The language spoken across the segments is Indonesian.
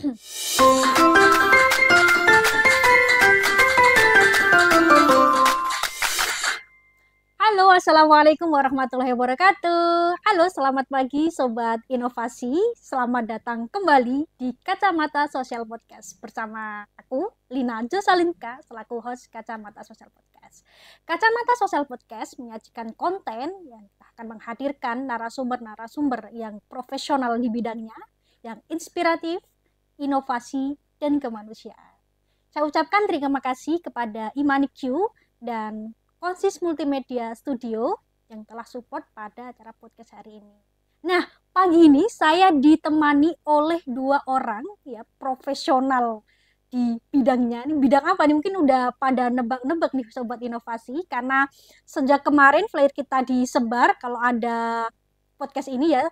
Halo, assalamualaikum warahmatullahi wabarakatuh. Halo, selamat pagi Sobat Inovasi. Selamat datang kembali di Kacamata Sosial Podcast bersama aku, Lina Josalinka, selaku host Kacamata Sosial Podcast. Kacamata Sosial Podcast menyajikan konten yang akan menghadirkan narasumber-narasumber yang profesional di bidangnya, yang inspiratif, inovasi, dan kemanusiaan. Saya ucapkan terima kasih kepada Imani Q dan Konsis Multimedia Studio yang telah support pada acara podcast hari ini. Nah, pagi ini saya ditemani oleh dua orang ya profesional di bidangnya. Ini bidang apa nih? Mungkin udah pada nebak-nebak nih Sobat Inovasi, karena sejak kemarin flyer kita disebar kalau ada podcast ini ya,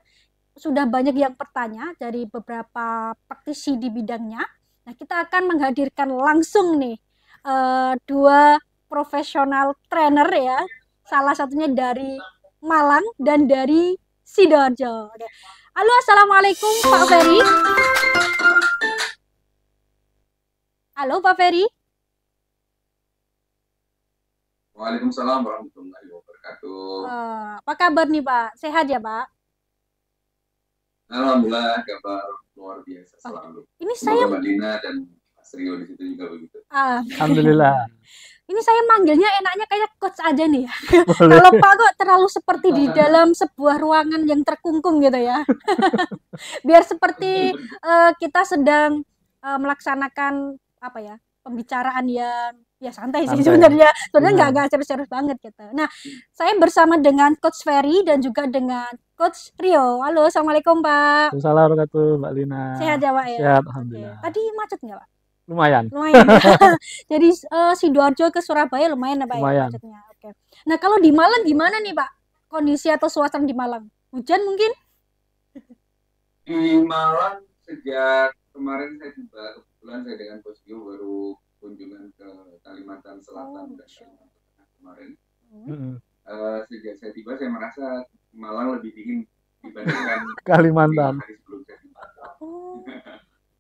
sudah banyak yang bertanya dari beberapa praktisi di bidangnya. Nah, kita akan menghadirkan langsung nih dua profesional trainer ya, salah satunya dari Malang dan dari Sidoarjo. Halo, assalamualaikum Pak Ferry. Halo Pak Ferry. Waalaikumsalam warahmatullahi wabarakatuh. Apa kabar nih Pak? Sehat ya Pak? Alhamdulillah, kabar luar biasa selalu. Ini Semoga saya Mbak Dina dan Mas Rio di situ juga begitu. Alhamdulillah. Ini saya manggilnya enaknya kayak coach aja nih ya. Kalau Pak kok terlalu seperti di dalam sebuah ruangan yang terkungkung gitu ya. Biar seperti kita sedang melaksanakan apa ya, pembicaraan yang ya santai sih sebenarnya. Sebenarnya nggak serius-serius banget gitu. Nah, saya bersama dengan Coach Ferry dan juga dengan Coach Rio. Halo, assalamualaikum Pak. Assalamualaikum Mbak Lina. Sehat ya Pak ya? Sehat, alhamdulillah. Tadi macet nggak Pak? Lumayan. Jadi Sidoarjo ke Surabaya lumayan ya Pak ya macetnya. Oke. Nah, kalau di Malang gimana nih Pak? Kondisi atau suasana di Malang? Hujan mungkin? Di Malang sejak kemarin saya tiba, kebetulan saya dengan Coach Rio baru kunjungan ke Kalimantan Selatan dan Kalimantan Tengah kemarin. Sejak saya tiba saya merasa Malang lebih dingin dibandingkan Kalimantan. hari sebelum saya tiba.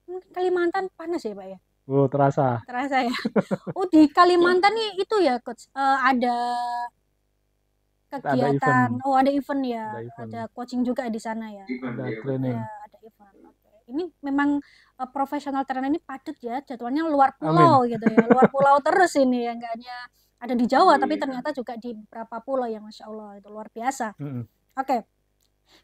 Mungkin Kalimantan panas ya Pak ya? Oh, terasa ya. Oh, di Kalimantan nih itu ya Coach, ada kegiatan. Ada event ya. Ada coaching juga di sana ya. Ada training. Ya, ada event. Okay. Ini memang profesional trainer ini padat ya, jadwalnya luar pulau. Amin. Gitu ya. Luar pulau terus ini ya, enggak hanya ada di Jawa tapi ternyata juga di beberapa pulau yang Masya Allah itu luar biasa. Oke.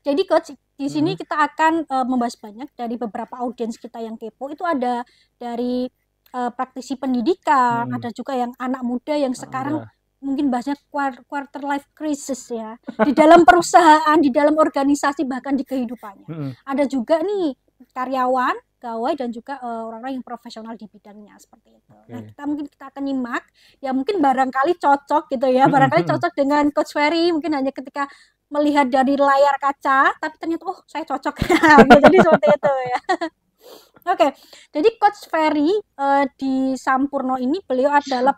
Jadi Coach, di sini kita akan membahas banyak dari beberapa audiens kita yang kepo. Itu ada dari praktisi pendidikan, ada juga yang anak muda yang sekarang mungkin bahasnya quarter life crisis ya. Di dalam perusahaan, di dalam organisasi, bahkan di kehidupannya. Ada juga nih karyawan, gawai, dan juga orang-orang yang profesional di bidangnya seperti itu. Nah, kita akan nyimak ya, mungkin barangkali cocok gitu ya. Barangkali cocok dengan Coach Ferry, mungkin hanya ketika melihat dari layar kaca, tapi ternyata saya cocok. Jadi seperti itu ya. Oke, jadi Coach Ferry di Sampurno ini beliau adalah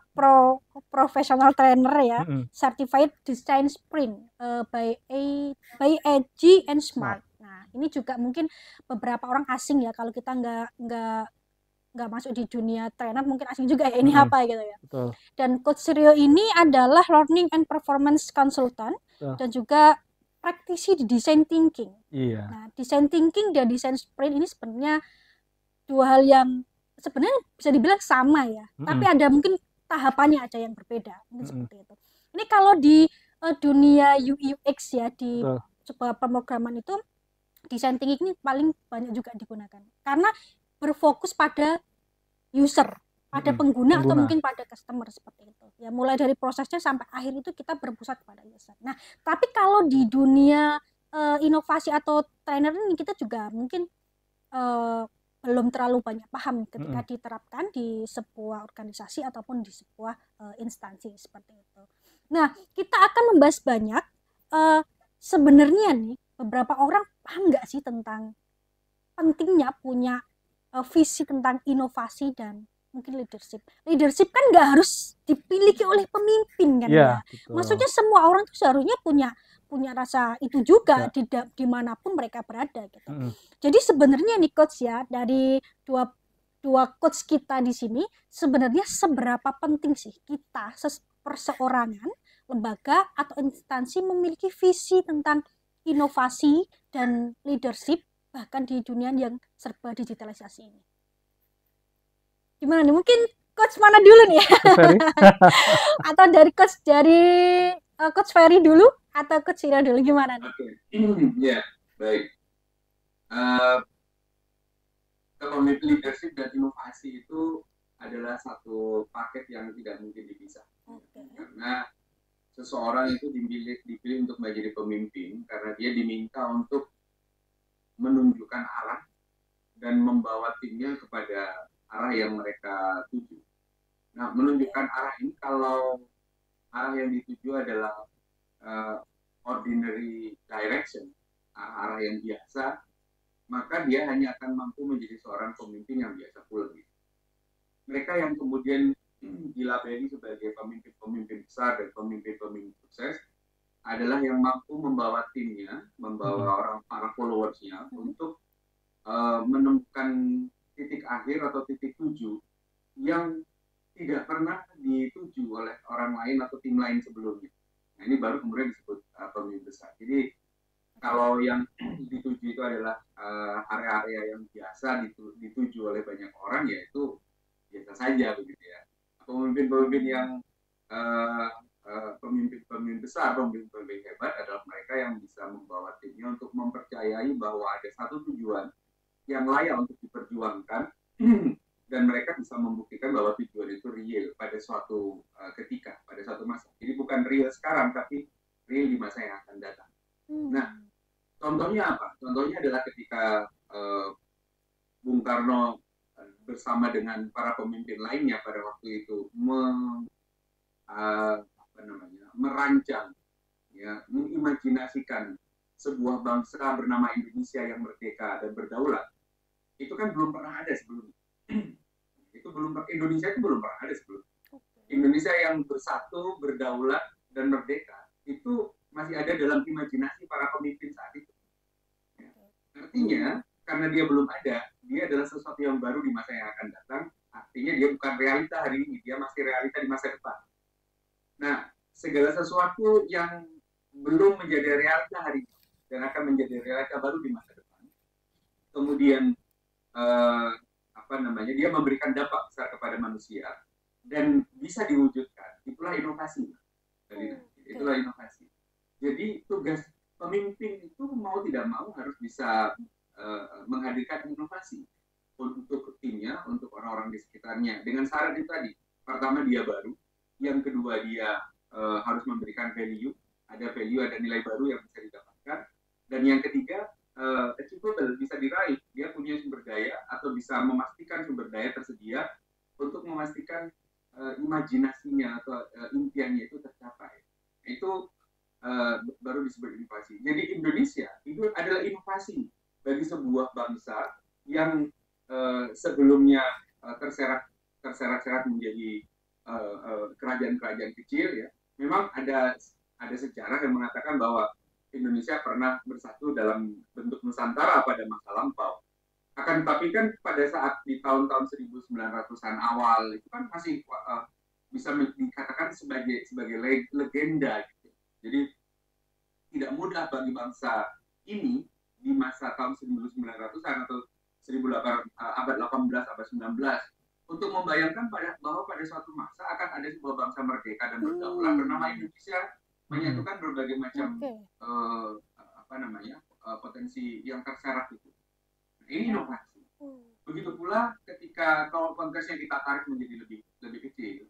professional trainer ya, certified design sprint by AG and Smart. Nah, ini juga mungkin beberapa orang asing ya, kalau kita nggak masuk di dunia trainer mungkin asing juga ya, ini apa gitu ya. Betul. Dan Coach Rio ini adalah learning and performance consultant dan juga praktisi di design thinking. Iya. Nah, design thinking dan design sprint ini sebenarnya dua hal yang sebenarnya bisa dibilang sama ya, tapi ada mungkin tahapannya ada yang berbeda, mungkin seperti itu. Ini kalau di dunia UI UX ya, di sebuah pemrograman itu design thinking ini paling banyak juga digunakan karena berfokus pada user, pada pengguna atau mungkin pada customer seperti itu. Ya, mulai dari prosesnya sampai akhir itu kita berpusat pada user. Nah, tapi kalau di dunia inovasi atau trainer ini kita juga mungkin belum terlalu banyak paham ketika diterapkan di sebuah organisasi ataupun di sebuah instansi seperti itu. Nah, kita akan membahas banyak sebenarnya nih beberapa orang paham nggak sih tentang pentingnya punya visi tentang inovasi dan mungkin leadership. Leadership kan nggak harus dimiliki oleh pemimpin kan ya. Maksudnya semua orang tuh seharusnya punya rasa itu juga dimanapun mereka berada gitu. Jadi sebenarnya nih coach ya, dari dua coach kita di sini, sebenarnya seberapa penting sih kita perseorangan, lembaga atau instansi memiliki visi tentang inovasi dan leadership bahkan di dunia yang serba digitalisasi ini. Gimana nih? Mungkin coach mana dulu nih? Atau dari coach Ferry dulu atau coach Ira dulu, gimana nih? Ya, baik. Kalau leadership dan inovasi itu adalah satu paket yang tidak mungkin dipisah. Karena seseorang itu dipilih untuk menjadi pemimpin karena dia diminta untuk menunjukkan arah dan membawa timnya kepada arah yang mereka tuju. Nah, menunjukkan arah ini, kalau arah yang dituju adalah ordinary direction, arah yang biasa, maka dia hanya akan mampu menjadi seorang pemimpin yang biasa pula. Mereka yang kemudian dilabeli sebagai pemimpin-pemimpin besar dan pemimpin-pemimpin sukses adalah yang mampu membawa timnya, membawa para followersnya untuk menemukan titik akhir atau titik tuju yang tidak pernah dituju oleh orang lain atau tim lain sebelumnya. Nah, ini baru kemudian disebut pemimpin besar. Jadi kalau yang dituju itu adalah area-area yang biasa dituju oleh banyak orang, yaitu biasa saja begitu ya. Pemimpin-pemimpin yang pemimpin besar, pemimpin hebat adalah mereka yang bisa membawa timnya untuk mempercayai bahwa ada satu tujuan yang layak untuk diperjuangkan dan mereka bisa membuktikan bahwa tujuan itu real pada suatu ketika, pada suatu masa. Jadi bukan real sekarang, tapi real di masa yang akan datang. Nah, contohnya apa? Contohnya adalah ketika Bung Karno bersama dengan para pemimpin lainnya pada waktu itu merancang, ya, mengimajinasikan sebuah bangsa bernama Indonesia yang merdeka dan berdaulat. Itu kan belum pernah ada sebelumnya. Indonesia itu belum pernah ada sebelumnya. Indonesia yang bersatu, berdaulat, dan merdeka itu masih ada dalam imajinasi para pemimpin saat itu. Ya. Artinya, karena dia belum ada, dia adalah sesuatu yang baru di masa yang akan datang. Artinya dia bukan realita hari ini, dia masih realita di masa depan. Nah, segala sesuatu yang belum menjadi realita hari ini dan akan menjadi realita baru di masa depan, kemudian dia memberikan dampak besar kepada manusia dan bisa diwujudkan, itulah inovasi. Itulah inovasi. Jadi tugas pemimpin itu mau tidak mau harus bisa menghadirkan inovasi untuk timnya, untuk orang-orang di sekitarnya, dengan syarat itu tadi. Pertama, dia baru. Yang kedua, dia harus memberikan value, ada nilai baru yang bisa didapatkan. Dan yang ketiga, achievable, bisa diraih. Dia punya sumber daya atau bisa memastikan sumber daya tersedia untuk memastikan imajinasinya atau impiannya itu tercapai. Itu baru disebut inovasi. Jadi Indonesia itu adalah inovasi bagi sebuah bangsa yang sebelumnya terserak-serak menjadi kerajaan-kerajaan kecil, ya. Memang ada sejarah yang mengatakan bahwa Indonesia pernah bersatu dalam bentuk Nusantara pada masa lampau. Akan tetapi kan pada saat di tahun-tahun 1900-an awal itu kan masih bisa dikatakan sebagai legenda gitu. Jadi tidak mudah bagi bangsa ini di masa tahun 1900-an atau abad 18, abad 19 untuk membayangkan bahwa pada suatu masa akan ada sebuah bangsa merdeka dan berdaulat bernama Indonesia, menyatukan berbagai macam potensi yang terserak itu. Nah, ini inovasi. Begitu pula ketika kalau konteksnya kita tarik menjadi lebih kecil,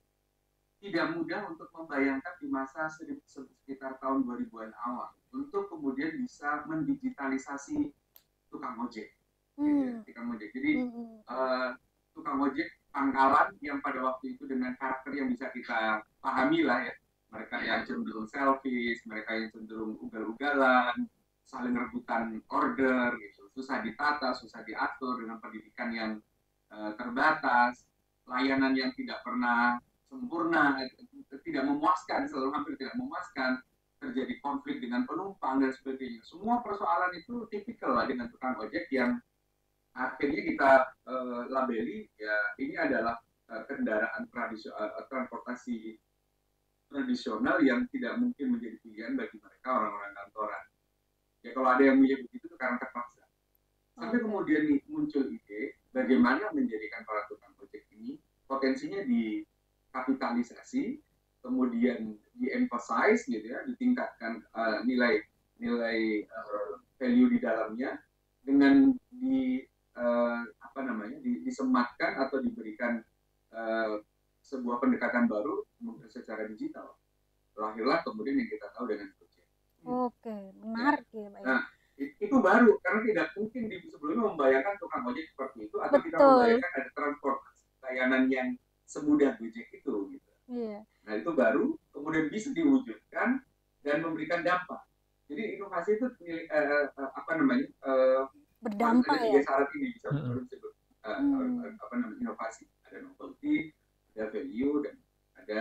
tidak mudah untuk membayangkan di masa sekitar tahun 2000-an awal untuk kemudian bisa mendigitalisasi tukang ojek. Jadi tukang ojek pangkalan yang pada waktu itu dengan karakter yang bisa kita pahami lah, ya. Mereka yang cenderung selfish, mereka yang cenderung ugal-ugalan, saling rebutan order, gitu. Susah ditata, susah diatur, dengan pendidikan yang terbatas, layanan yang tidak pernah sempurna, tidak memuaskan, selalu hampir tidak memuaskan, terjadi konflik dengan penumpang dan sebagainya. Semua persoalan itu tipikal lah dengan tukang ojek yang akhirnya kita labeli ya ini adalah kendaraan transportasi tradisional yang tidak mungkin menjadi pilihan bagi mereka orang-orang kantoran. Ya kalau ada yang milih begitu karena terpaksa. Sampai kemudian muncul ide bagaimana menjadikan para tukang ojek ini potensinya dikapitalisasi, kemudian di-emphasize gitu ya, ditingkatkan nilai value di dalamnya dengan disematkan atau diberikan sebuah pendekatan baru secara digital. Lahirlah kemudian yang kita tahu dengan Gojek. Oke, menarik ya, Pak. Nah, itu baru karena tidak mungkin sebelumnya membayangkan tukang ojek seperti itu atau kita membayangkan ada transportasi layanan yang semudah Gojek itu gitu. Iya. Nah, itu baru kemudian bisa diwujudkan dan memberikan dampak. Jadi inovasi itu berdampak ya. Tiga syarat ini bisa disebut inovasi. Ada novelty, ada value dan ada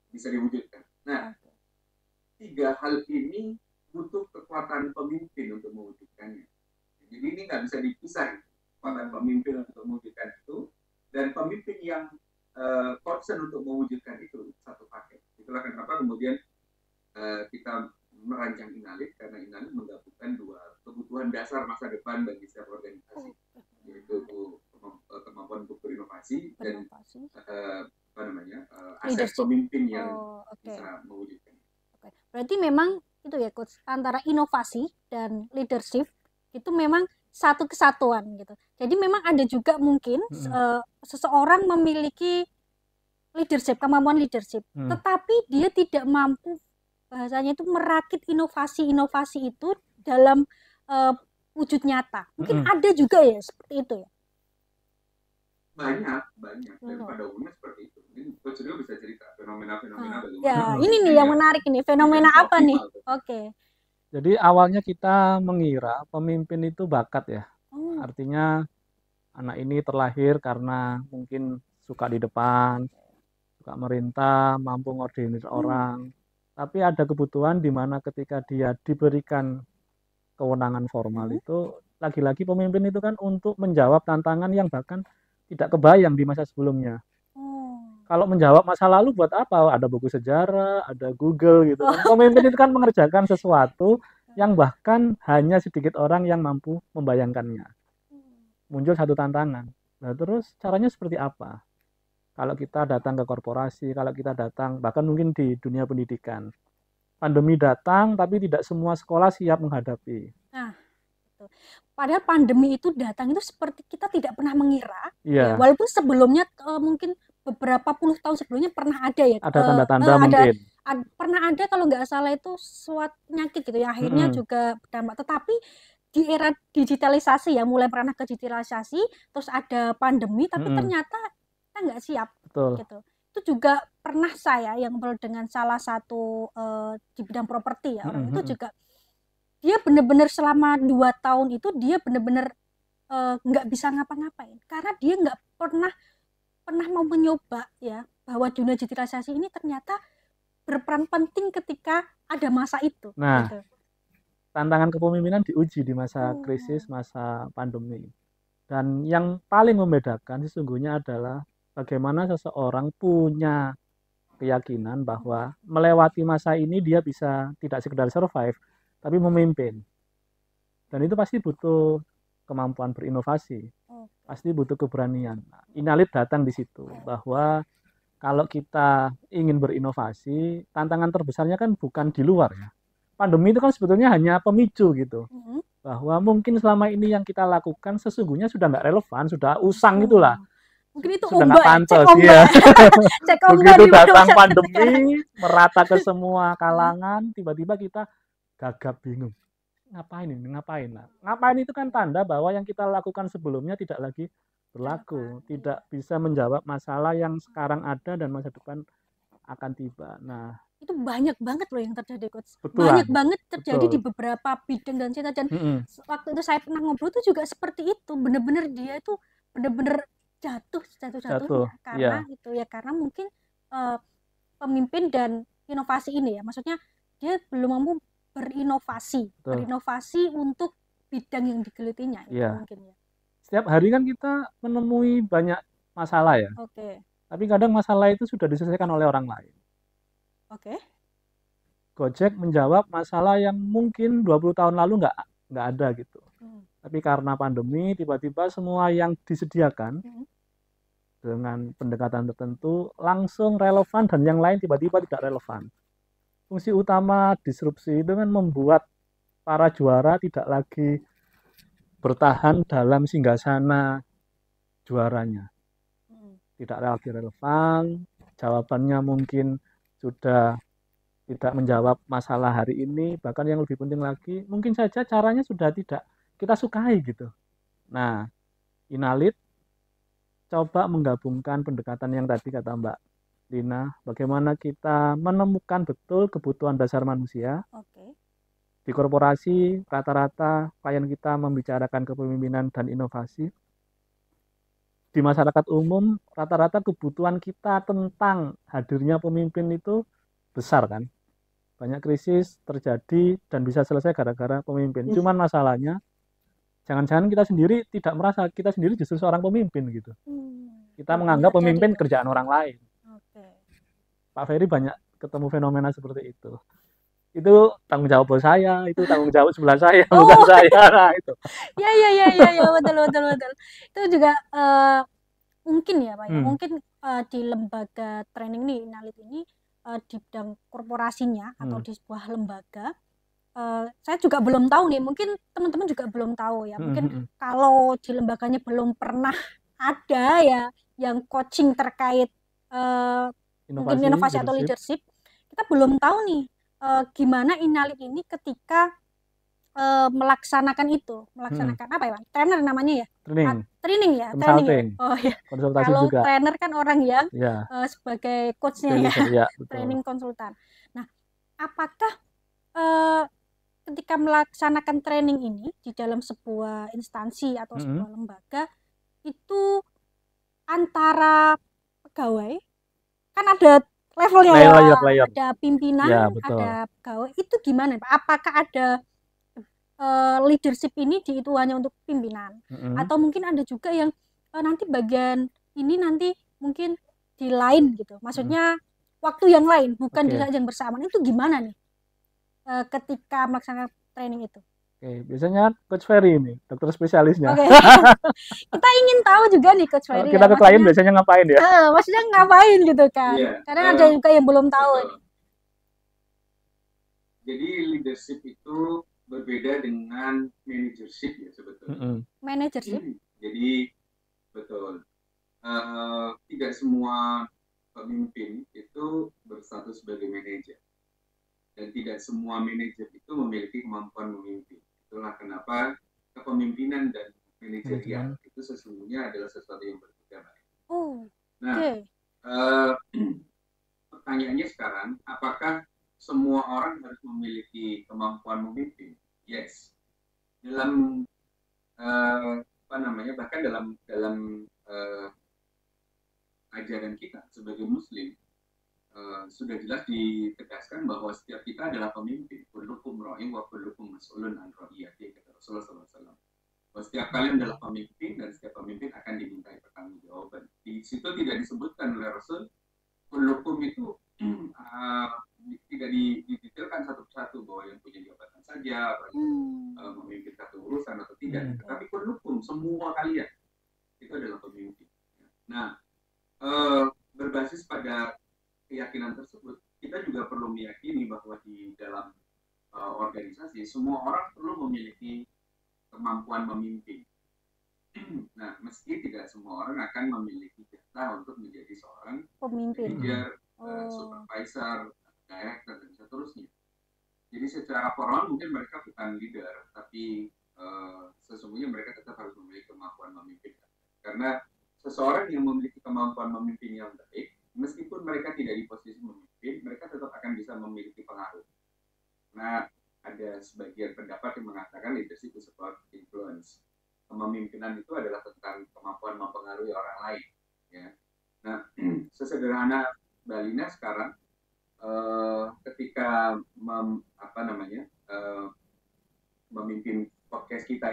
bisa diwujudkan. Nah, tiga hal ini butuh kekuatan pemimpin untuk mewujudkannya. Jadi ini nggak bisa dipisah, kekuatan pemimpin untuk mewujudkan itu dan pemimpin yang concern untuk mewujudkan itu satu paket. Itulah kenapa kemudian kita merancang Inalit, karena Inalit menggabungkan dua kebutuhan dasar masa depan bagi setiap organisasi, yaitu kemampuan untuk berinovasi dan aset pemimpin yang bisa mewujudkan. Berarti memang itu ya Coach, antara inovasi dan leadership itu memang satu kesatuan gitu. Jadi memang ada juga mungkin seseorang memiliki leadership, kemampuan leadership, tetapi dia tidak mampu bahasanya itu merakit inovasi-inovasi itu dalam wujud nyata. Mungkin ada juga ya seperti itu ya. Banyak dan pada umumnya seperti itu. Ini Coach Rio bisa cerita fenomena-fenomena bagaimana. Ya, ini nih yang menarik ini, fenomena apa nih? Oke. Jadi awalnya kita mengira pemimpin itu bakat ya. Artinya anak ini terlahir karena mungkin suka di depan, suka merintah, mampu ngordinir orang. Tapi ada kebutuhan di mana ketika dia diberikan kewenangan formal itu, lagi-lagi pemimpin itu kan untuk menjawab tantangan yang bahkan tidak kebayang di masa sebelumnya. Kalau menjawab masa lalu buat apa? Ada buku sejarah, ada Google gitu kan. Pemimpin itu kan mengerjakan sesuatu yang bahkan hanya sedikit orang yang mampu membayangkannya. Muncul satu tantangan. Nah, terus caranya seperti apa? Kalau kita datang ke korporasi, kalau kita datang bahkan mungkin di dunia pendidikan. Pandemi datang tapi tidak semua sekolah siap menghadapi. Nah, padahal pandemi itu datang itu seperti kita tidak pernah mengira. Ya, walaupun sebelumnya mungkin beberapa puluh tahun sebelumnya pernah ada ya. Ada tanda-tanda mungkin. Pernah ada kalau nggak salah itu suatu penyakit gitu ya. Akhirnya juga berdampak. Tetapi di era digitalisasi ya, mulai pernah ke digitalisasi, terus ada pandemi, tapi ternyata kita nggak siap. Betul. Gitu. Itu juga pernah saya yang ngobrol dengan salah satu di bidang properti ya, orang itu juga dia benar-benar selama 2 tahun itu dia benar-benar nggak bisa ngapa-ngapain karena dia nggak pernah mau mencoba ya bahwa dunia digitalisasi ini ternyata berperan penting ketika ada masa itu. Nah, gitu. Tantangan kepemimpinan diuji di masa krisis, masa pandemi. Dan yang paling membedakan sesungguhnya adalah bagaimana seseorang punya keyakinan bahwa melewati masa ini dia bisa tidak sekedar survive, tapi memimpin. Dan itu pasti butuh kemampuan berinovasi, pasti butuh keberanian. Inalit datang di situ, bahwa kalau kita ingin berinovasi, tantangan terbesarnya kan bukan di luar ya. Pandemi itu kan sebetulnya hanya pemicu gitu, bahwa mungkin selama ini yang kita lakukan sesungguhnya sudah nggak relevan, sudah usang itulah. Mungkin itu sudah nggak pantas ya. Begitu datang pandemi merata ke semua kalangan, tiba-tiba kita gagap bingung. Ngapain itu kan tanda bahwa yang kita lakukan sebelumnya tidak lagi berlaku, tidak bisa menjawab masalah yang sekarang ada dan masa depan akan tiba. Nah, itu banyak banget loh yang terjadi, Coach. Banyak banget terjadi di beberapa bidang dan cerita. Dan waktu itu saya pernah ngobrol itu juga seperti itu, bener-bener dia itu bener-bener jatuh karena itu ya, karena mungkin pemimpin dan inovasi ini ya, maksudnya dia belum mampu berinovasi untuk bidang yang digelutinya itu Iya. mungkin ya. Setiap hari kan kita menemui banyak masalah ya. Oke. Tapi kadang masalah itu sudah diselesaikan oleh orang lain. Oke. Gojek menjawab masalah yang mungkin 20 tahun lalu nggak ada gitu. Tapi karena pandemi tiba-tiba semua yang disediakan dengan pendekatan tertentu langsung relevan dan yang lain tiba-tiba tidak relevan. Fungsi utama disrupsi itu kan membuat para juara tidak lagi bertahan dalam singgasana juaranya. Tidak lagi relevan, jawabannya mungkin sudah tidak menjawab masalah hari ini, bahkan yang lebih penting lagi, mungkin saja caranya sudah tidak kita sukai gitu. Nah, Inalit coba menggabungkan pendekatan yang tadi kata Mbak Lina, bagaimana kita menemukan betul kebutuhan dasar manusia. Di korporasi, rata-rata klien kita membicarakan kepemimpinan dan inovasi. Di masyarakat umum, rata-rata kebutuhan kita tentang hadirnya pemimpin itu besar kan. Banyak krisis terjadi dan bisa selesai gara-gara pemimpin. Cuman masalahnya, jangan-jangan kita sendiri tidak merasa kita sendiri justru seorang pemimpin gitu. Kita menganggap pemimpin kerjaan orang lain. Pak Ferry banyak ketemu fenomena seperti itu. Itu tanggung jawab bos saya, itu tanggung jawab sebelah saya, bukan saya. Nah, itu. Ya, betul. Itu juga mungkin ya Pak ya. Mungkin di lembaga training nih, Inalit ini di bidang korporasinya atau di sebuah lembaga, saya juga belum tahu nih, mungkin teman-teman juga belum tahu ya. Mungkin kalau di lembaganya belum pernah ada ya yang coaching terkait mungkin inovasi atau leadership, kita belum tahu nih gimana Inalit ini ketika melaksanakan apa ya Pak? Trainer namanya ya? Training ya? Training ya? Oh ya. Kalau juga. Trainer kan orang yang sebagai coachnya ya, training konsultan. Nah, apakah ketika melaksanakan training ini di dalam sebuah instansi atau sebuah lembaga itu antara pegawai kan ada levelnya ya, ada pimpinan, ya, ada pegawai, itu gimana Pak? Apakah ada leadership ini itu hanya untuk pimpinan atau mungkin ada juga yang nanti bagian ini nanti mungkin di lain gitu, maksudnya waktu yang lain bukan di saat yang bersamaan, itu gimana nih ketika melaksanakan training itu? Biasanya Coach Ferry ini dokter spesialisnya. Kita ingin tahu juga nih Coach Ferry. Kita ke klien biasanya ngapain ya? Maksudnya ngapain gitu kan? Karena ada juga yang belum tahu nih. Jadi leadership itu berbeda dengan managership ya sebetulnya. Managership. Jadi betul. Tidak semua pemimpin itu berstatus sebagai manajer. Dan tidak semua manajer itu memiliki kemampuan memimpin. Itulah kenapa kepemimpinan dan manajerial itu sesungguhnya adalah sesuatu yang berbeda. Nah, pertanyaannya sekarang, apakah semua orang harus memiliki kemampuan memimpin? Yes. Dalam bahkan dalam ajaran kita sebagai Muslim sudah jelas ditegaskan bahwa setiap kita adalah pemimpin. Kullukum ra'in wa kullukum mas'ulun an ra'iyati, kata Rasulullah SAW. Bahwa setiap kalian adalah pemimpin dan setiap pemimpin akan dimintai pertanggungjawaban. Di situ tidak disebutkan oleh Rasul kullukum itu tidak didetailkan satu persatu bahwa yang punya jabatan saja, memimpin satu urusan atau tidak. Tetapi kullukum, semua kalian itu adalah pemimpin. Nah, berbasis pada keyakinan tersebut, kita juga perlu meyakini bahwa di dalam organisasi semua orang perlu memiliki kemampuan memimpin. Nah, meski tidak semua orang akan memiliki jatah untuk menjadi seorang pemimpin, manager, supervisor, director, dan seterusnya. Jadi secara formal mungkin mereka bukan leader, tapi sesungguhnya mereka tetap harus memiliki kemampuan memimpin. Karena seseorang yang memiliki kemampuan memimpin yang baik, meskipun mereka tidak di posisi memimpin, mereka tetap akan bisa memiliki pengaruh. Nah, ada sebagian pendapat yang mengatakan leadership is about influence. Kepemimpinan itu adalah tentang kemampuan mempengaruhi orang lain. Ya. Nah, sesederhana Mbak Lina sekarang, ketika memimpin podcast kita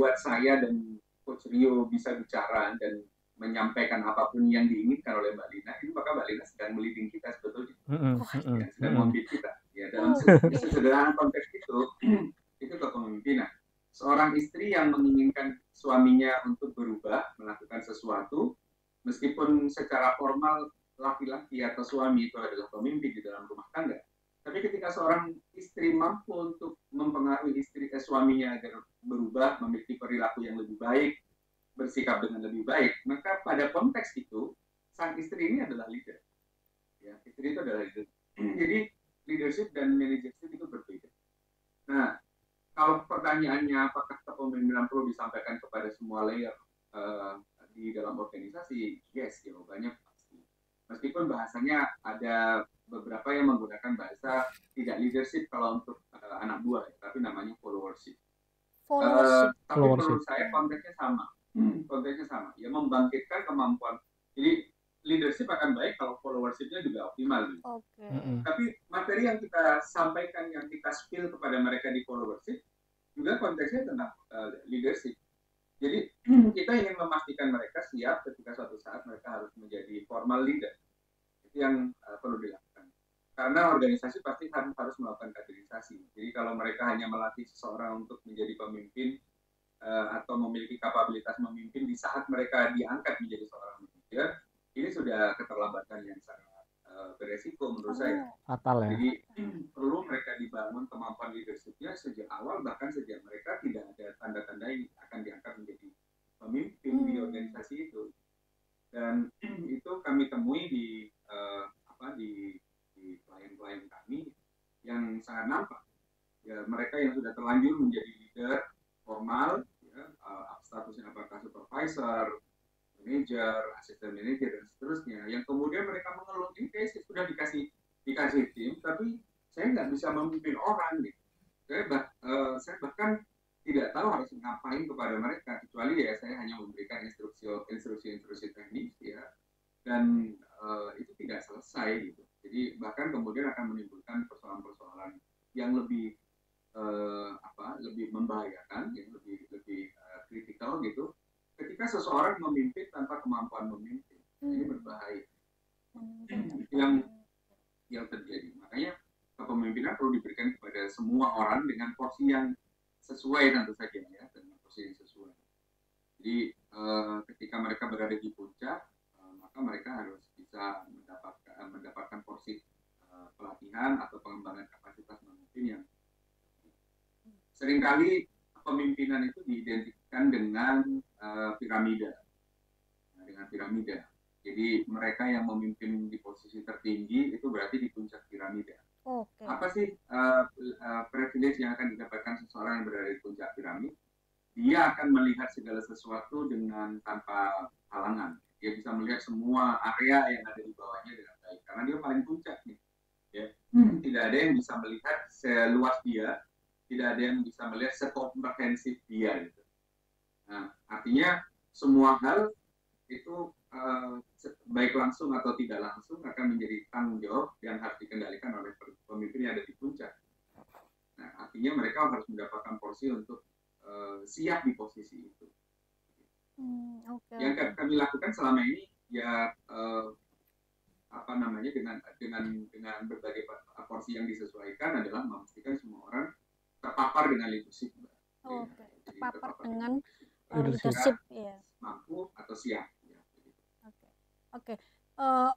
membuat saya dan Coach Rio bisa bicara dan menyampaikan apapun yang diinginkan oleh Mbak Lina, itu maka Mbak Lina sedang meliding kita sebetulnya, ya, sedang membit kita. Ya, dalam sesederhana konteks itu kepemimpinan. Seorang istri yang menginginkan suaminya untuk berubah, melakukan sesuatu, meskipun secara formal laki-laki atau suami itu adalah pemimpin di dalam rumah tangga, tapi ketika seorang istri mampu untuk mempengaruhi suaminya agar berubah, memiliki perilaku yang lebih baik, bersikap dengan lebih baik, maka pada konteks itu sang istri ini adalah leader. Ya, istri itu adalah leader. Jadi leadership dan manajership itu berbeda. Nah, kalau pertanyaannya apakah kepemimpinan perlu disampaikan kepada semua layer di dalam organisasi, yes, jawabannya pasti. Meskipun bahasanya ada beberapa yang menggunakan bahasa tidak leadership kalau untuk anak buah, ya, tapi namanya followership. Tapi menurut saya konteksnya sama. Konteksnya sama, ya, membangkitkan kemampuan. Jadi leadership akan baik kalau followershipnya juga optimal. Tapi materi yang kita sampaikan, yang kita spill kepada mereka di followership, juga konteksnya tentang leadership. Jadi kita ingin memastikan mereka siap ketika suatu saat mereka harus menjadi formal leader. Itu yang perlu dilakukan. Karena organisasi pasti harus melakukan kaderisasi. Jadi kalau mereka hanya melatih seseorang untuk menjadi pemimpin, atau memiliki kapabilitas memimpin di saat mereka diangkat menjadi seorang manajer, ini sudah keterlambatan yang sangat beresiko menurut saya. Fatal, ya. Jadi perlu mereka dibangun kemampuan leadershipnya sejak awal, bahkan sejak mereka tidak ada tanda-tanda yang akan diangkat menjadi pemimpin di organisasi itu. Dan itu kami temui di klien-klien kami yang sangat nampak. Ya, mereka yang sudah terlanjur menjadi leader formal, ya, statusnya apakah supervisor, manager, asisten manager, dan seterusnya, yang kemudian mereka mengeluh, ini kayak sudah dikasih tim, tapi saya nggak bisa memimpin orang, gitu. Saya bahkan tidak tahu harus ngapain kepada mereka, kecuali ya saya hanya memberikan instruksi teknis, ya, dan itu tidak selesai, gitu. Jadi bahkan kemudian akan menimbulkan persoalan-persoalan yang lebih lebih membahayakan, yang lebih kritikal, gitu. Ketika seseorang memimpin tanpa kemampuan memimpin, ini berbahaya. Yang terjadi. Makanya kepemimpinan perlu diberikan kepada semua orang dengan porsi yang sesuai, tentu saja, ya, dengan porsi yang sesuai. Jadi ketika mereka berada di puncak, maka mereka harus bisa mendapatkan porsi pelatihan atau pengembangan kapasitas memimpin yang seringkali kepemimpinan itu diidentikan dengan piramida. Jadi mereka yang memimpin di posisi tertinggi itu berarti di puncak piramida. Apa sih privilege yang akan didapatkan seseorang yang berada di puncak piramida? Dia akan melihat segala sesuatu dengan tanpa halangan. Dia bisa melihat semua area yang ada di bawahnya dengan baik karena dia paling puncak, nih. Ya. Tidak ada yang bisa melihat seluas dia. Tidak ada yang bisa melihat sekomprehensif dia, gitu. Nah, artinya semua hal itu baik langsung atau tidak langsung akan menjadi tanggung jawab yang harus dikendalikan oleh pemimpin yang ada di puncak. Nah, artinya mereka harus mendapatkan porsi untuk siap di posisi itu. Yang kami lakukan selama ini, ya, dengan berbagai porsi yang disesuaikan adalah memastikan semua orang terpapar dengan leadership. Terpapar dengan leadership, ya. Mampu atau siap.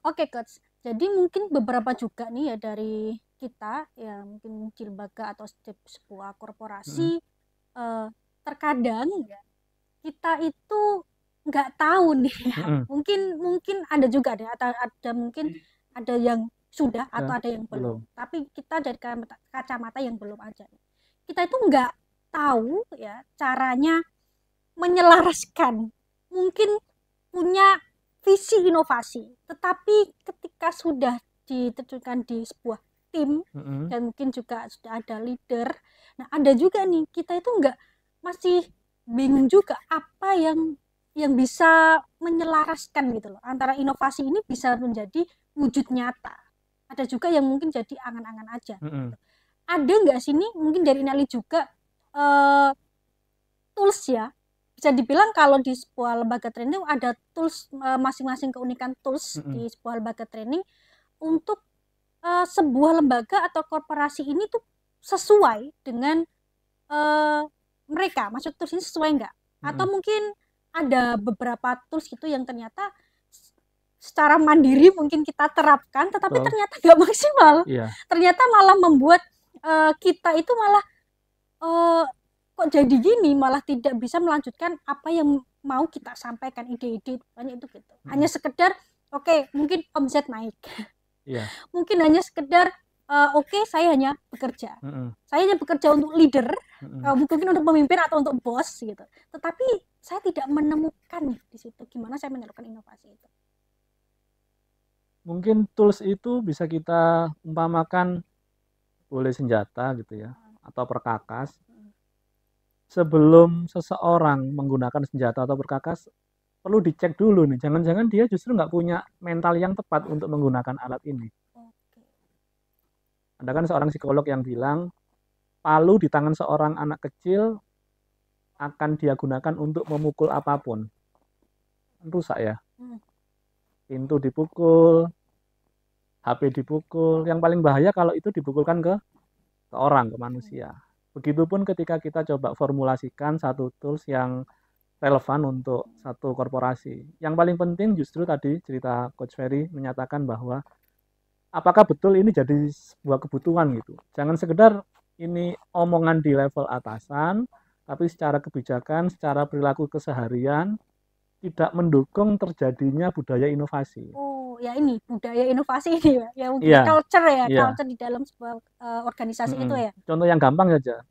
Oke, Coach. Jadi mungkin beberapa juga nih ya dari kita, ya, mungkin lembaga atau sebuah korporasi, terkadang ya kita itu nggak tahu nih, ya. Mungkin ada juga deh, ada mungkin ada yang sudah atau ada yang belum. Tapi kita dari kacamata yang belum aja. Kita itu nggak tahu, ya, caranya menyelaraskan. Mungkin punya visi inovasi, tetapi ketika sudah diterjunkan di sebuah tim, dan mungkin juga sudah ada leader, nah ada juga nih kita itu masih bingung juga apa yang bisa menyelaraskan, gitu loh, antara inovasi ini bisa menjadi wujud nyata. Ada juga yang mungkin jadi angan-angan aja. Ada nggak sih nih mungkin dari Nali juga tools ya. Bisa dibilang kalau di sebuah lembaga training ada tools, masing-masing keunikan tools di sebuah lembaga training untuk sebuah lembaga atau korporasi ini tuh sesuai dengan mereka. Maksud tools ini sesuai enggak? Atau mungkin ada beberapa tools gitu yang ternyata secara mandiri mungkin kita terapkan, tetapi ternyata nggak maksimal. Ternyata malah membuat kita itu malah kok jadi gini, malah tidak bisa melanjutkan apa yang mau kita sampaikan, ide-ide banyak itu gitu. Hanya sekedar oke, mungkin omset naik. Mungkin hanya sekedar oke, saya hanya bekerja. Saya hanya bekerja untuk leader, mungkin untuk pemimpin atau untuk bos gitu. Tetapi saya tidak menemukan nih di situ gimana saya menyalurkan inovasi itu. Mungkin tools itu bisa kita umpamakan boleh senjata gitu ya, atau perkakas. Sebelum seseorang menggunakan senjata atau perkakas, perlu dicek dulu nih, jangan-jangan dia justru nggak punya mental yang tepat untuk menggunakan alat ini. Ada kan seorang psikolog yang bilang, palu di tangan seorang anak kecil akan dia gunakan untuk memukul apapun. Rusak ya. Pintu dipukul, HP dipukul. Yang paling bahaya kalau itu dipukulkan ke orang, ke manusia. Begitupun ketika kita coba formulasikan satu tools yang relevan untuk satu korporasi. Yang paling penting justru tadi cerita Coach Ferry menyatakan bahwa apakah betul ini jadi sebuah kebutuhan gitu. Jangan sekedar ini omongan di level atasan, tapi secara kebijakan, secara perilaku keseharian tidak mendukung terjadinya budaya inovasi. Oh, ya ini budaya inovasi ini ya, mungkin culture ya, culture di dalam sebuah organisasi itu ya. Contoh yang gampang saja.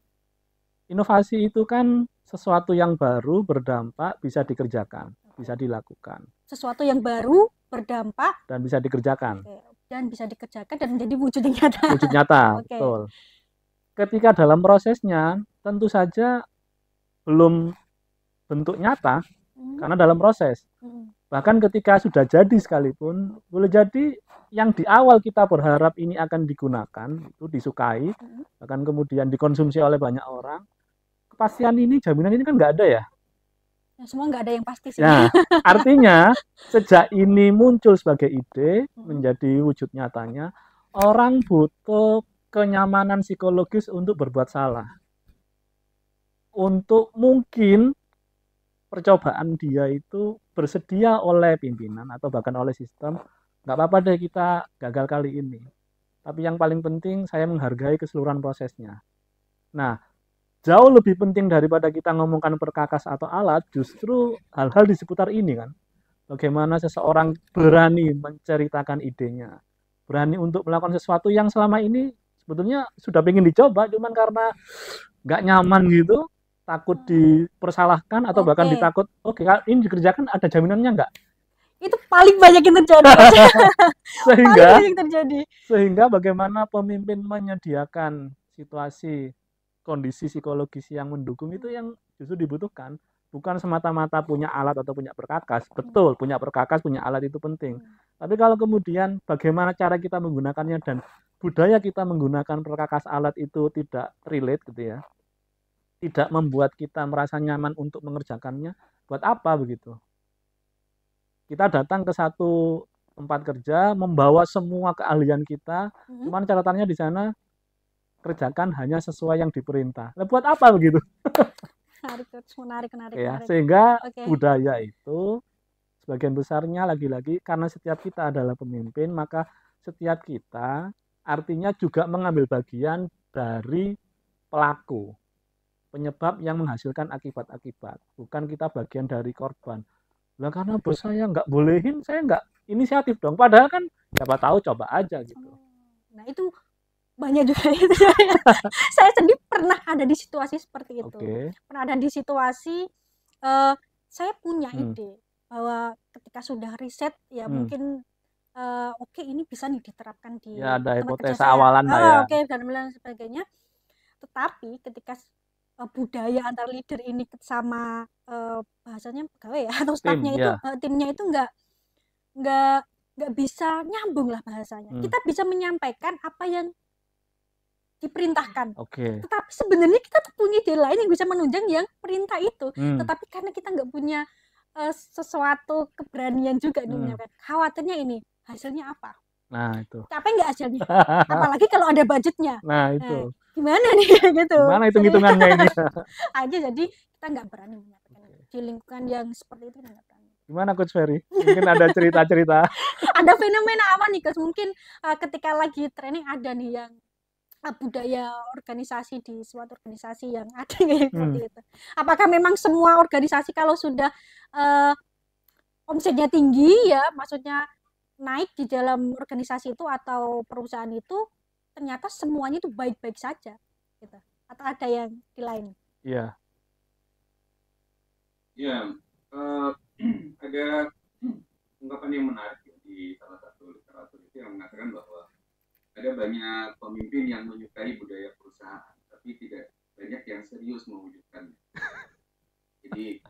Inovasi itu kan sesuatu yang baru, berdampak, bisa dikerjakan, bisa dilakukan. Sesuatu yang baru, berdampak dan bisa dikerjakan. Dan bisa dikerjakan dan menjadi wujud nyata. Wujud nyata, betul. Ketika dalam prosesnya tentu saja belum bentuk nyata karena dalam proses. Bahkan ketika sudah jadi sekalipun, boleh jadi yang di awal kita berharap ini akan digunakan, itu disukai, bahkan kemudian dikonsumsi oleh banyak orang, kepastian ini, jaminan ini kan nggak ada ya. Ya, semua nggak ada yang pasti sih. Nah, artinya sejak ini muncul sebagai ide, menjadi wujud nyatanya, orang butuh kenyamanan psikologis untuk berbuat salah. Untuk mungkin percobaan dia itu bersedia oleh pimpinan atau bahkan oleh sistem, nggak apa-apa deh kita gagal kali ini. Tapi yang paling penting saya menghargai keseluruhan prosesnya. Nah, jauh lebih penting daripada kita ngomongkan perkakas atau alat, justru hal-hal di seputar ini kan. Bagaimana seseorang berani menceritakan idenya, berani untuk melakukan sesuatu yang selama ini sebetulnya sudah pengen dicoba, cuman karena nggak nyaman gitu, takut dipersalahkan atau bahkan ditakut, oke, ini dikerjakan ada jaminannya nggak? Itu paling banyak yang terjadi. Sehingga bagaimana pemimpin menyediakan situasi, kondisi psikologis yang mendukung itu yang justru dibutuhkan. Bukan semata-mata punya alat atau punya perkakas. Betul, punya perkakas, punya alat itu penting. Tapi kalau kemudian bagaimana cara kita menggunakannya dan budaya kita menggunakan perkakas alat itu tidak relate gitu ya, tidak membuat kita merasa nyaman untuk mengerjakannya, buat apa begitu? Kita datang ke satu tempat kerja, membawa semua keahlian kita, cuman catatannya di sana kerjakan hanya sesuai yang diperintah. Nah, buat apa begitu? Menarik. Ya, sehingga budaya itu sebagian besarnya lagi-lagi karena setiap kita adalah pemimpin, maka setiap kita artinya juga mengambil bagian dari pelaku, penyebab yang menghasilkan akibat-akibat. Bukan kita bagian dari korban. Lah karena bos saya nggak bolehin, saya nggak inisiatif dong. Padahal kan siapa tahu coba aja gitu. Nah itu banyak juga itu. Saya sendiri pernah ada di situasi seperti itu. Pernah ada di situasi saya punya ide bahwa ketika sudah riset ya mungkin ini bisa nih diterapkan di ada hipotesa awalan lah ya. Dan lain sebagainya. Tetapi ketika budaya antar leader ini sama bahasanya pegawai ya atau stafnya itu timnya itu nggak bisa nyambung lah bahasanya. Kita bisa menyampaikan apa yang diperintahkan. Oke. Tetapi sebenarnya kita tuh punya ide lain yang bisa menunjang yang perintah itu. Tetapi karena kita nggak punya sesuatu keberanian juga nih menyampaikan. Khawatirnya ini hasilnya apa? Nah, itu. Capek nggak hasilnya? Apalagi kalau ada budgetnya. Nah, itu. Gimana nih gitu? Gimana hitung-hitungannya ini? Aja jadi kita nggak berani menyampaikan itu. Di lingkungan yang seperti itu nggak berani. Gimana Coach Ferry? Mungkin ada cerita-cerita. Ada fenomena apa nih Coach? Mungkin ketika lagi training ada nih yang budaya organisasi di suatu organisasi yang ada kayak seperti itu. Apakah memang semua organisasi kalau sudah omsetnya tinggi ya, maksudnya naik di dalam organisasi itu atau perusahaan itu ternyata semuanya itu baik-baik saja gitu. Atau ada yang di lain? Iya. Ya, ada ungkapan yang menarik di salah satu literatur itu yang mengatakan bahwa ada banyak pemimpin yang menyukai budaya perusahaan, tapi tidak banyak yang serius mewujudkannya. Jadi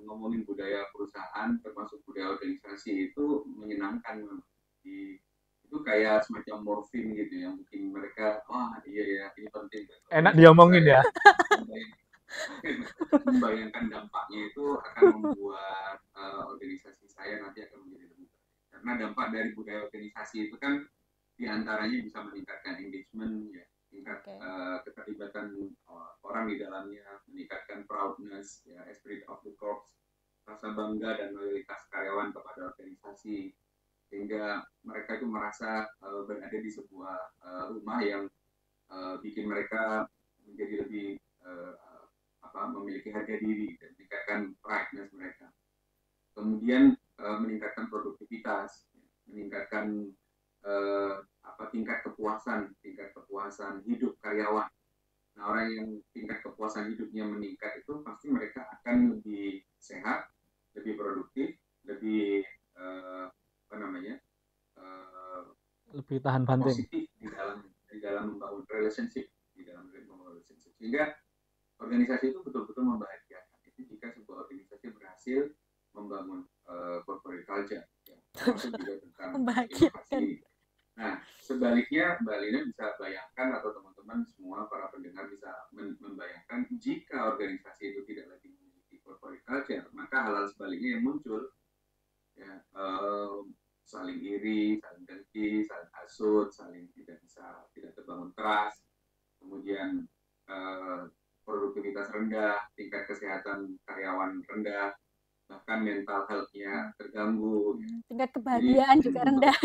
ngomongin budaya perusahaan termasuk budaya organisasi itu menyenangkan. Itu kayak semacam morfin gitu yang bikin mereka, wah iya ya ini penting. Enak diomongin ya. Membayangkan dampaknya itu akan membuat organisasi saya nanti akan menjadi lebih baik. Karena dampak dari budaya organisasi itu kan diantaranya bisa meningkatkan engagement, ya, tingkat keterlibatan orang di dalamnya, meningkatkan proudness, ya, esprit of the corps, rasa bangga dan loyalitas karyawan kepada organisasi, sehingga mereka itu merasa berada di sebuah rumah yang bikin mereka menjadi lebih memiliki harga diri dan meningkatkan pride mereka. Kemudian meningkatkan produktivitas, meningkatkan tingkat kepuasan hidup karyawan. Nah, orang yang tingkat kepuasan hidupnya meningkat itu pasti mereka akan lebih sehat, lebih produktif, lebih lebih tahan banting, positif di dalam membangun relationship, sehingga organisasi itu betul-betul membahagiakan. Itu jika sebuah organisasi berhasil membangun corporate culture, ya, termasuk juga tentang inovasi. Nah, sebaliknya Mbak Lina bisa bayangkan atau teman-teman semua para pendengar bisa membayangkan jika organisasi itu tidak lagi memiliki corporate culture, maka hal-hal sebaliknya yang muncul, ya, saling iri, saling dengki, saling hasut, saling tidak terbangun trust, kemudian produktivitas rendah, tingkat kesehatan karyawan rendah, bahkan mental health-nya terganggu. Tingkat kebahagiaan juga rendah.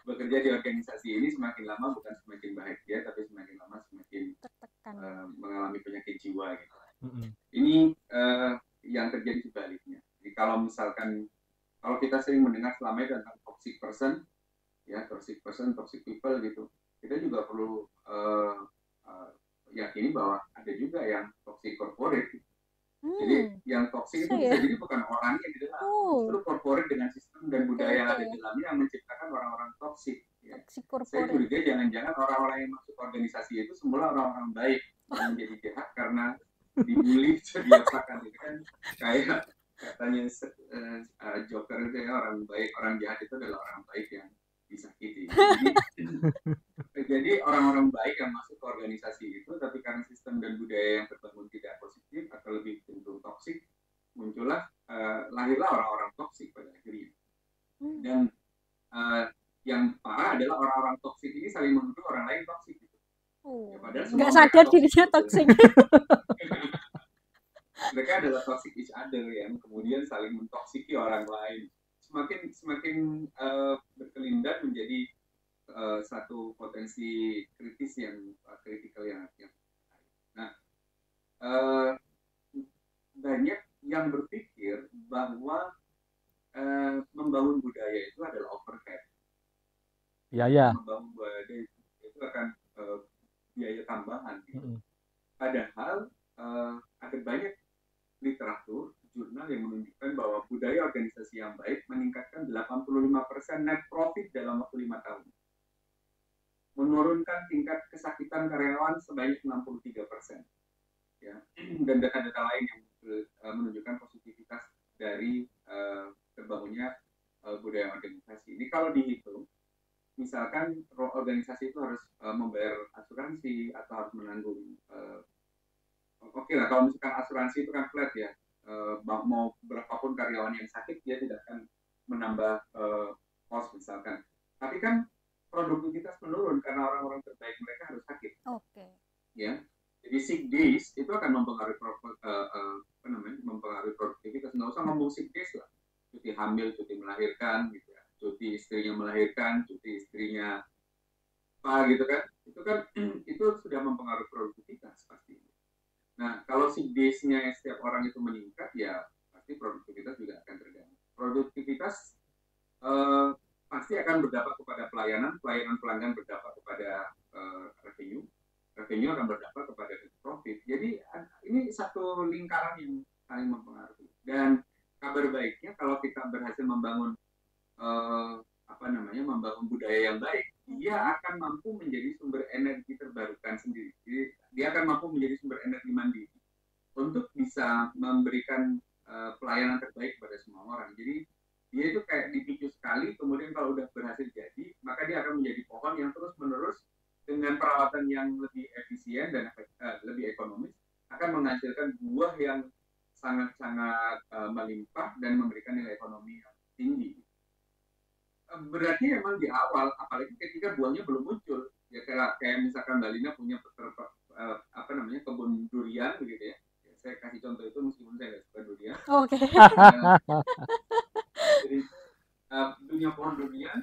Bekerja di organisasi ini semakin lama bukan semakin bahagia, tapi semakin lama semakin mengalami penyakit jiwa gitu. Ini yang terjadi sebaliknya. Jadi kalau kita sering mendengar selama ini tentang toxic person, ya, toxic people gitu, kita juga perlu yakini bahwa ada juga yang toxic corporate. Jadi yang toksik itu bisa jadi bukan orangnya di dalam, justru corporate dengan sistem dan budaya yang ada di dalamnya yang menciptakan orang-orang toksik. Ya. Saya curiga jangan-jangan orang-orang yang masuk organisasi itu semula orang-orang baik yang menjadi jahat karena dibully, terbiasakan. Itu kan kayak katanya Joker itu ya, orang baik, orang jahat itu adalah orang baik yang disakiti. Jadi orang-orang baik yang masuk ke organisasi itu, tapi karena sistem dan budaya yang terbangun tidak positif atau lebih cenderung toksik, muncullah lahirlah orang-orang toksik pada akhirnya. Dan yang parah adalah orang-orang toksik ini saling menuduh orang lain toksik. Gitu. Ya, nggak sadar dirinya toksik. Mereka adalah toxic each other yang kemudian saling mentoksiki orang lain. Semakin berkelindan menjadi satu potensi kritis yang kritikal yang nah, banyak yang berpikir bahwa membangun budaya itu adalah overhead. Ya. Membangun budaya itu akan biaya tambahan. Gitu. Padahal ada banyak literatur jurnal yang menunjukkan bahwa budaya organisasi yang baik meningkatkan 85% net profit dalam waktu 5 tahun. Menurunkan tingkat kesakitan karyawan sebanyak 63%. Ya. Dan data-data lain yang menunjukkan positivitas dari terbangunnya budaya organisasi. Ini kalau dihitung, misalkan organisasi itu harus membayar asuransi atau harus menanggung oke lah, kalau misalkan asuransi itu kan flat ya, mau berapapun karyawan yang sakit dia tidak akan menambah cost misalkan. Tapi kan produktivitas menurun karena orang-orang terbaik mereka harus sakit. Ya, jadi sick days itu akan mempengaruhi mempengaruhi produktivitas. Nggak usah ngomong sick days lah, cuti hamil, cuti melahirkan, gitu ya, cuti istrinya melahirkan, cuti istrinya apa gitu kan, itu sudah mempengaruhi produktivitas pasti. Nah, kalau sick days-nya setiap orang itu meningkat, ya pasti produktivitas juga akan terganggu. Produktivitas pasti akan berdampak kepada pelayanan pelanggan berdampak kepada revenue akan berdampak kepada profit. Jadi ini satu lingkaran yang saling mempengaruhi. Dan kabar baiknya kalau kita berhasil membangun membangun budaya yang baik, dia akan mampu menjadi sumber energi terbarukan sendiri. Jadi, dia akan mampu menjadi sumber energi mandiri untuk bisa memberikan pelayanan terbaik kepada semua orang. Jadi dia itu kayak dipicu sekali, kemudian kalau udah berhasil jadi, maka dia akan menjadi pohon yang terus-menerus dengan perawatan yang lebih efisien dan lebih ekonomis akan menghasilkan buah yang sangat-sangat melimpah dan memberikan nilai ekonomi yang tinggi. Berarti memang di awal, apalagi ketika buahnya belum muncul, ya kayak misalkan Mbak Lina punya kebun durian begitu ya. Saya kasih contoh itu meskipun saya nggak suka durian. Jadi punya pohon durian,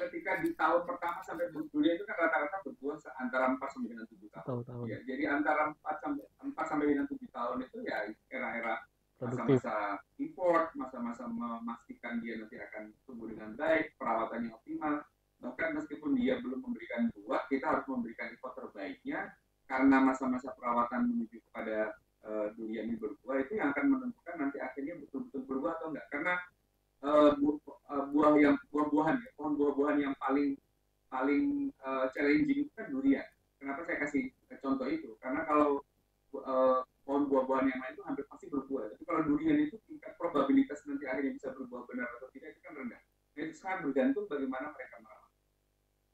ketika di tahun pertama sampai durian itu kan rata-rata berbuah antara 4 sampai dengan 7 tahun. Ya, jadi antara 4 sampai dengan 7 tahun itu ya era-era masa-masa import, masa-masa memastikan dia nanti akan tumbuh dengan baik, perawatannya optimal. Bahkan meskipun dia belum memberikan buah, kita harus memberikan effort terbaiknya karena masa-masa perawatan menuju kepada durian ini berbuah itu yang akan menentukan nanti akhirnya betul-betul berbuah atau enggak. Karena pohon buah-buahan yang paling challenging itu kan durian. Kenapa saya kasih contoh itu? Karena kalau pohon buah-buahan yang lain itu hampir pasti berbuah. Tapi kalau durian itu tingkat probabilitas nanti akhirnya bisa berbuah benar atau tidak itu kan rendah. Nah, itu sangat bergantung bagaimana mereka merawat.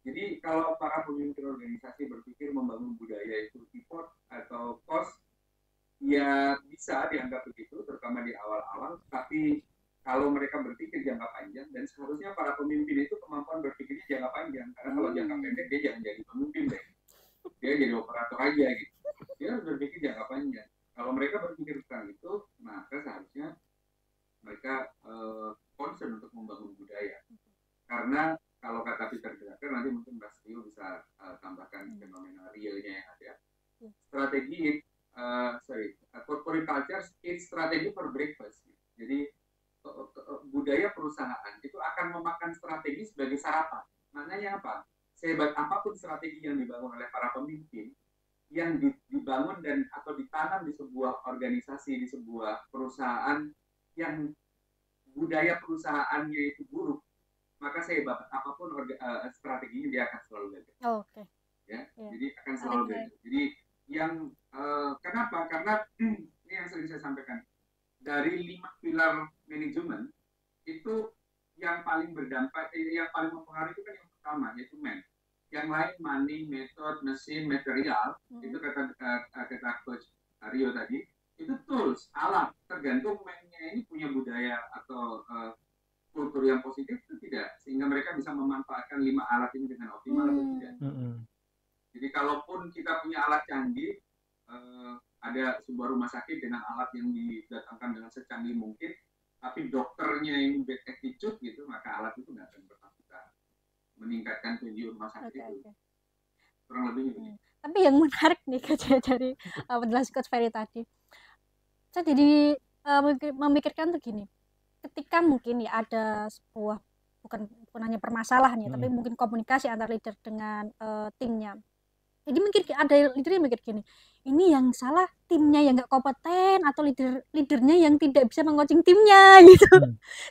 Jadi kalau para pemimpin organisasi berpikir membangun budaya itu effort atau cost, ya bisa dianggap begitu, terutama di awal-awal. Tapi kalau mereka berpikir jangka panjang, dan seharusnya para pemimpin itu kemampuan berpikirnya jangka panjang. Karena kalau jangka pendek dia jangan jadi pemimpin deh, dia jadi operator aja gitu. Dia harus berpikir jangka panjang. Kalau mereka berpikir tentang itu, maka seharusnya mereka concern untuk membangun budaya. Karena kalau kata Peter Drucker, nanti mungkin Mas Rio bisa tambahkan fenomena realnya yang ada. Strategi corporate culture is strategy for breakfast. Jadi budaya perusahaan itu akan memakan strategi sebagai sarapan. Maknanya apa? Sehebat apapun strategi yang dibangun oleh para pemimpin, yang dibangun dan atau ditanam di sebuah organisasi, di sebuah perusahaan yang budaya perusahaannya itu buruk, maka sehebat apapun strateginya dia akan selalu gagal. Jadi akan selalu gagal. Jadi yang kenapa? Karena ini yang sering saya sampaikan, dari 5 pilar manajemen itu yang paling berdampak, yang paling mempengaruhi itu kan yang pertama yaitu man. Yang lain money, method, mesin, material, itu kata Coach Aryo tadi, itu tools, alat. Tergantung man-nya ini punya budaya atau kultur yang positif itu tidak, sehingga mereka bisa memanfaatkan 5 alat ini dengan optimal atau tidak. Jadi kalaupun kita punya alat canggih, ada sebuah rumah sakit dengan alat yang didatangkan dengan secanggih mungkin, tapi dokternya ini bad attitude gitu, maka alat itu nggak akan pernah bisa meningkatkan tujuan rumah sakit itu. Kurang lebih gitu. Tapi yang menarik nih dari penjelasan Coach Ferry tadi, saya jadi memikirkan tuh gini, ketika mungkin ya ada sebuah bukan hanya permasalahan ya, tapi mungkin komunikasi antara leader dengan timnya. Jadi mungkin ada leader yang mikir gini, ini yang salah timnya yang nggak kompeten atau leadernya yang tidak bisa mengcoaching timnya gitu.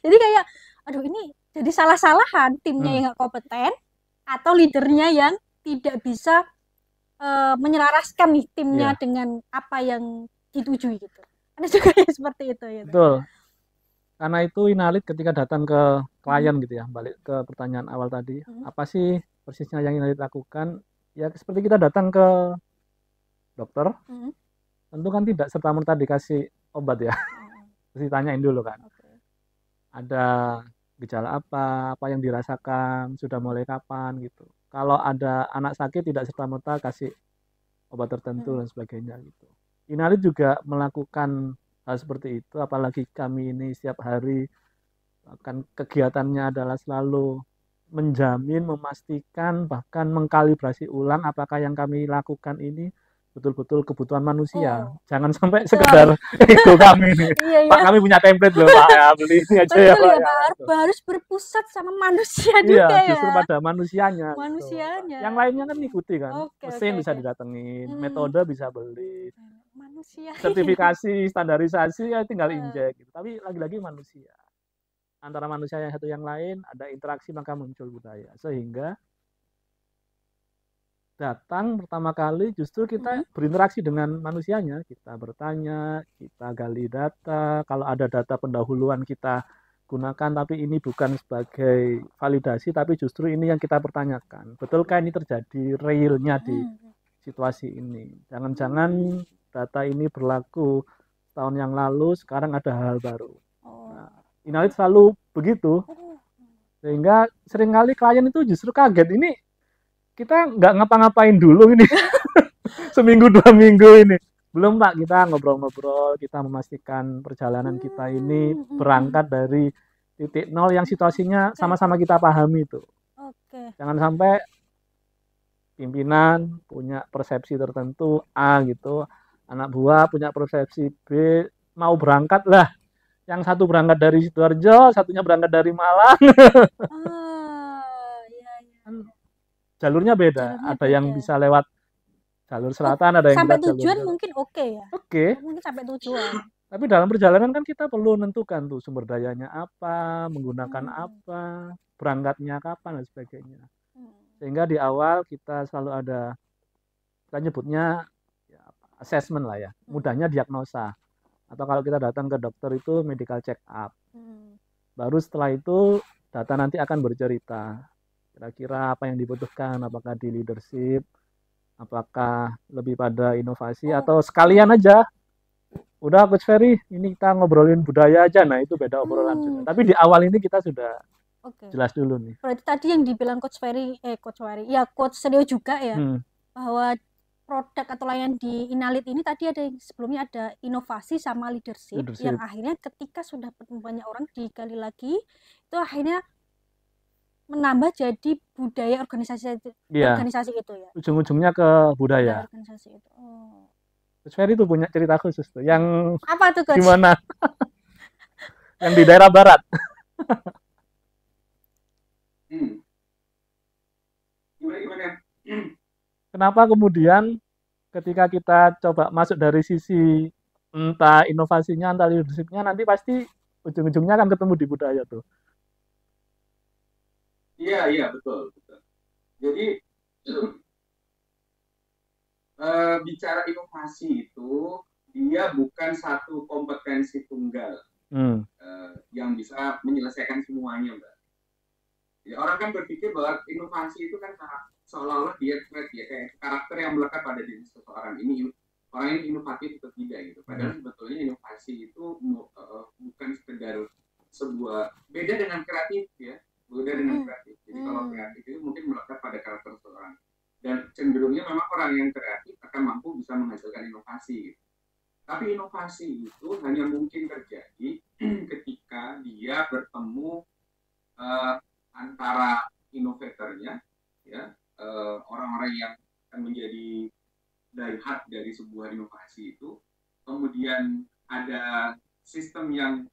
Jadi kayak, aduh ini jadi salah-salahan timnya yang nggak kompeten atau leadernya yang tidak bisa menyelaraskan nih timnya dengan apa yang dituju gitu. Ada juga yang seperti itu. Gitu. Betul. Karena itu Inalit ketika datang ke klien gitu ya, balik ke pertanyaan awal tadi, apa sih persisnya yang Inalit lakukan? Ya seperti kita datang ke dokter, tentu kan tidak serta-merta dikasih obat ya. Terus ditanyain dulu kan, ada gejala apa yang dirasakan, sudah mulai kapan gitu. Kalau ada anak sakit tidak serta-merta kasih obat tertentu dan sebagainya gitu. Inalit juga melakukan hal seperti itu, apalagi kami ini setiap hari akan kegiatannya adalah selalu menjamin, memastikan, bahkan mengkalibrasi ulang apakah yang kami lakukan ini betul-betul kebutuhan manusia. Jangan sampai sekedar ego kami nih. Pak, kami punya template loh Pak, ya beli ini aja ya Pak. Ya, harus berpusat sama manusia juga ya. Justru pada manusianya. Manusianya. Gitu. Yang lainnya kan ngikuti kan. Mesin bisa didatengin, metode bisa beli. Manusia. Sertifikasi, standarisasi ya tinggal injek gitu. Tapi lagi-lagi manusia. Antara manusia yang satu yang lain ada interaksi maka muncul budaya. Sehingga datang pertama kali justru kita berinteraksi dengan manusianya, kita bertanya, kita gali data, kalau ada data pendahuluan kita gunakan, tapi ini bukan sebagai validasi, tapi justru ini yang kita pertanyakan. Betulkah ini terjadi realnya di situasi ini? Jangan-jangan data ini berlaku tahun yang lalu, sekarang ada hal baru. Nah, Inalit selalu begitu, sehingga seringkali klien itu justru kaget, ini kita nggak ngapa-ngapain dulu ini seminggu 2 minggu ini belum Pak, kita ngobrol-ngobrol, kita memastikan perjalanan kita ini berangkat dari titik nol yang situasinya sama-sama kita pahami itu. Jangan sampai pimpinan punya persepsi tertentu A gitu, anak buah punya persepsi B, mau berangkat lah, yang satu berangkat dari Sidoarjo, satunya berangkat dari Malang. Jalurnya beda, ada yang bisa lewat jalur selatan, ada yang sampai tujuan mungkin ya. Mungkin sampai tujuan. Tapi dalam perjalanan kan kita perlu menentukan tuh sumber dayanya apa, menggunakan apa, berangkatnya kapan dan sebagainya. Sehingga di awal kita selalu ada, kita nyebutnya ya, assessment lah ya, mudahnya diagnosa. Atau kalau kita datang ke dokter itu medical check up. Baru setelah itu data nanti akan bercerita. Kira-kira apa yang dibutuhkan, apakah di leadership, apakah lebih pada inovasi, atau sekalian aja, udah Coach Ferry, ini kita ngobrolin budaya aja, nah itu beda obrolan juga. Tapi di awal ini kita sudah jelas dulu nih. Berarti tadi yang dibilang Coach Ferry, ya Coach Sedeo juga ya, bahwa produk atau layanan di Inalit ini tadi ada sebelumnya ada inovasi sama leadership. Yang akhirnya ketika sudah banyak orang digali lagi, itu akhirnya menambah jadi budaya organisasi itu ya. Ujung-ujungnya ke budaya. Organisasi itu. Coach Ferry tuh punya cerita khusus tuh. Yang apa tuh Coach? Gimana? Yang di daerah barat. Gimana? Kenapa kemudian ketika kita coba masuk dari sisi entah inovasinya, entah leadershipnya, nanti pasti ujung-ujungnya akan ketemu di budaya tuh. Iya, betul. Jadi bicara inovasi itu dia bukan satu kompetensi tunggal yang bisa menyelesaikan semuanya, Mbak. Jadi orang kan berpikir bahwa inovasi itu kan seolah-olah dia kayak karakter yang melekat pada diri seseorang. Ini orang ini inovatif atau tidak gitu. Padahal sebetulnya inovasi itu bukan sekedar sebuah, beda dengan kreatif ya. Beda dengan kreatif. Jadi kalau kreatif itu mungkin melekat pada karakter seseorang. Dan cenderungnya memang orang yang kreatif akan mampu bisa menghasilkan inovasi. Tapi inovasi itu hanya mungkin terjadi ketika dia bertemu antara inovatornya, ya, orang-orang yang akan menjadi daihat dari sebuah inovasi itu, kemudian ada sistem yang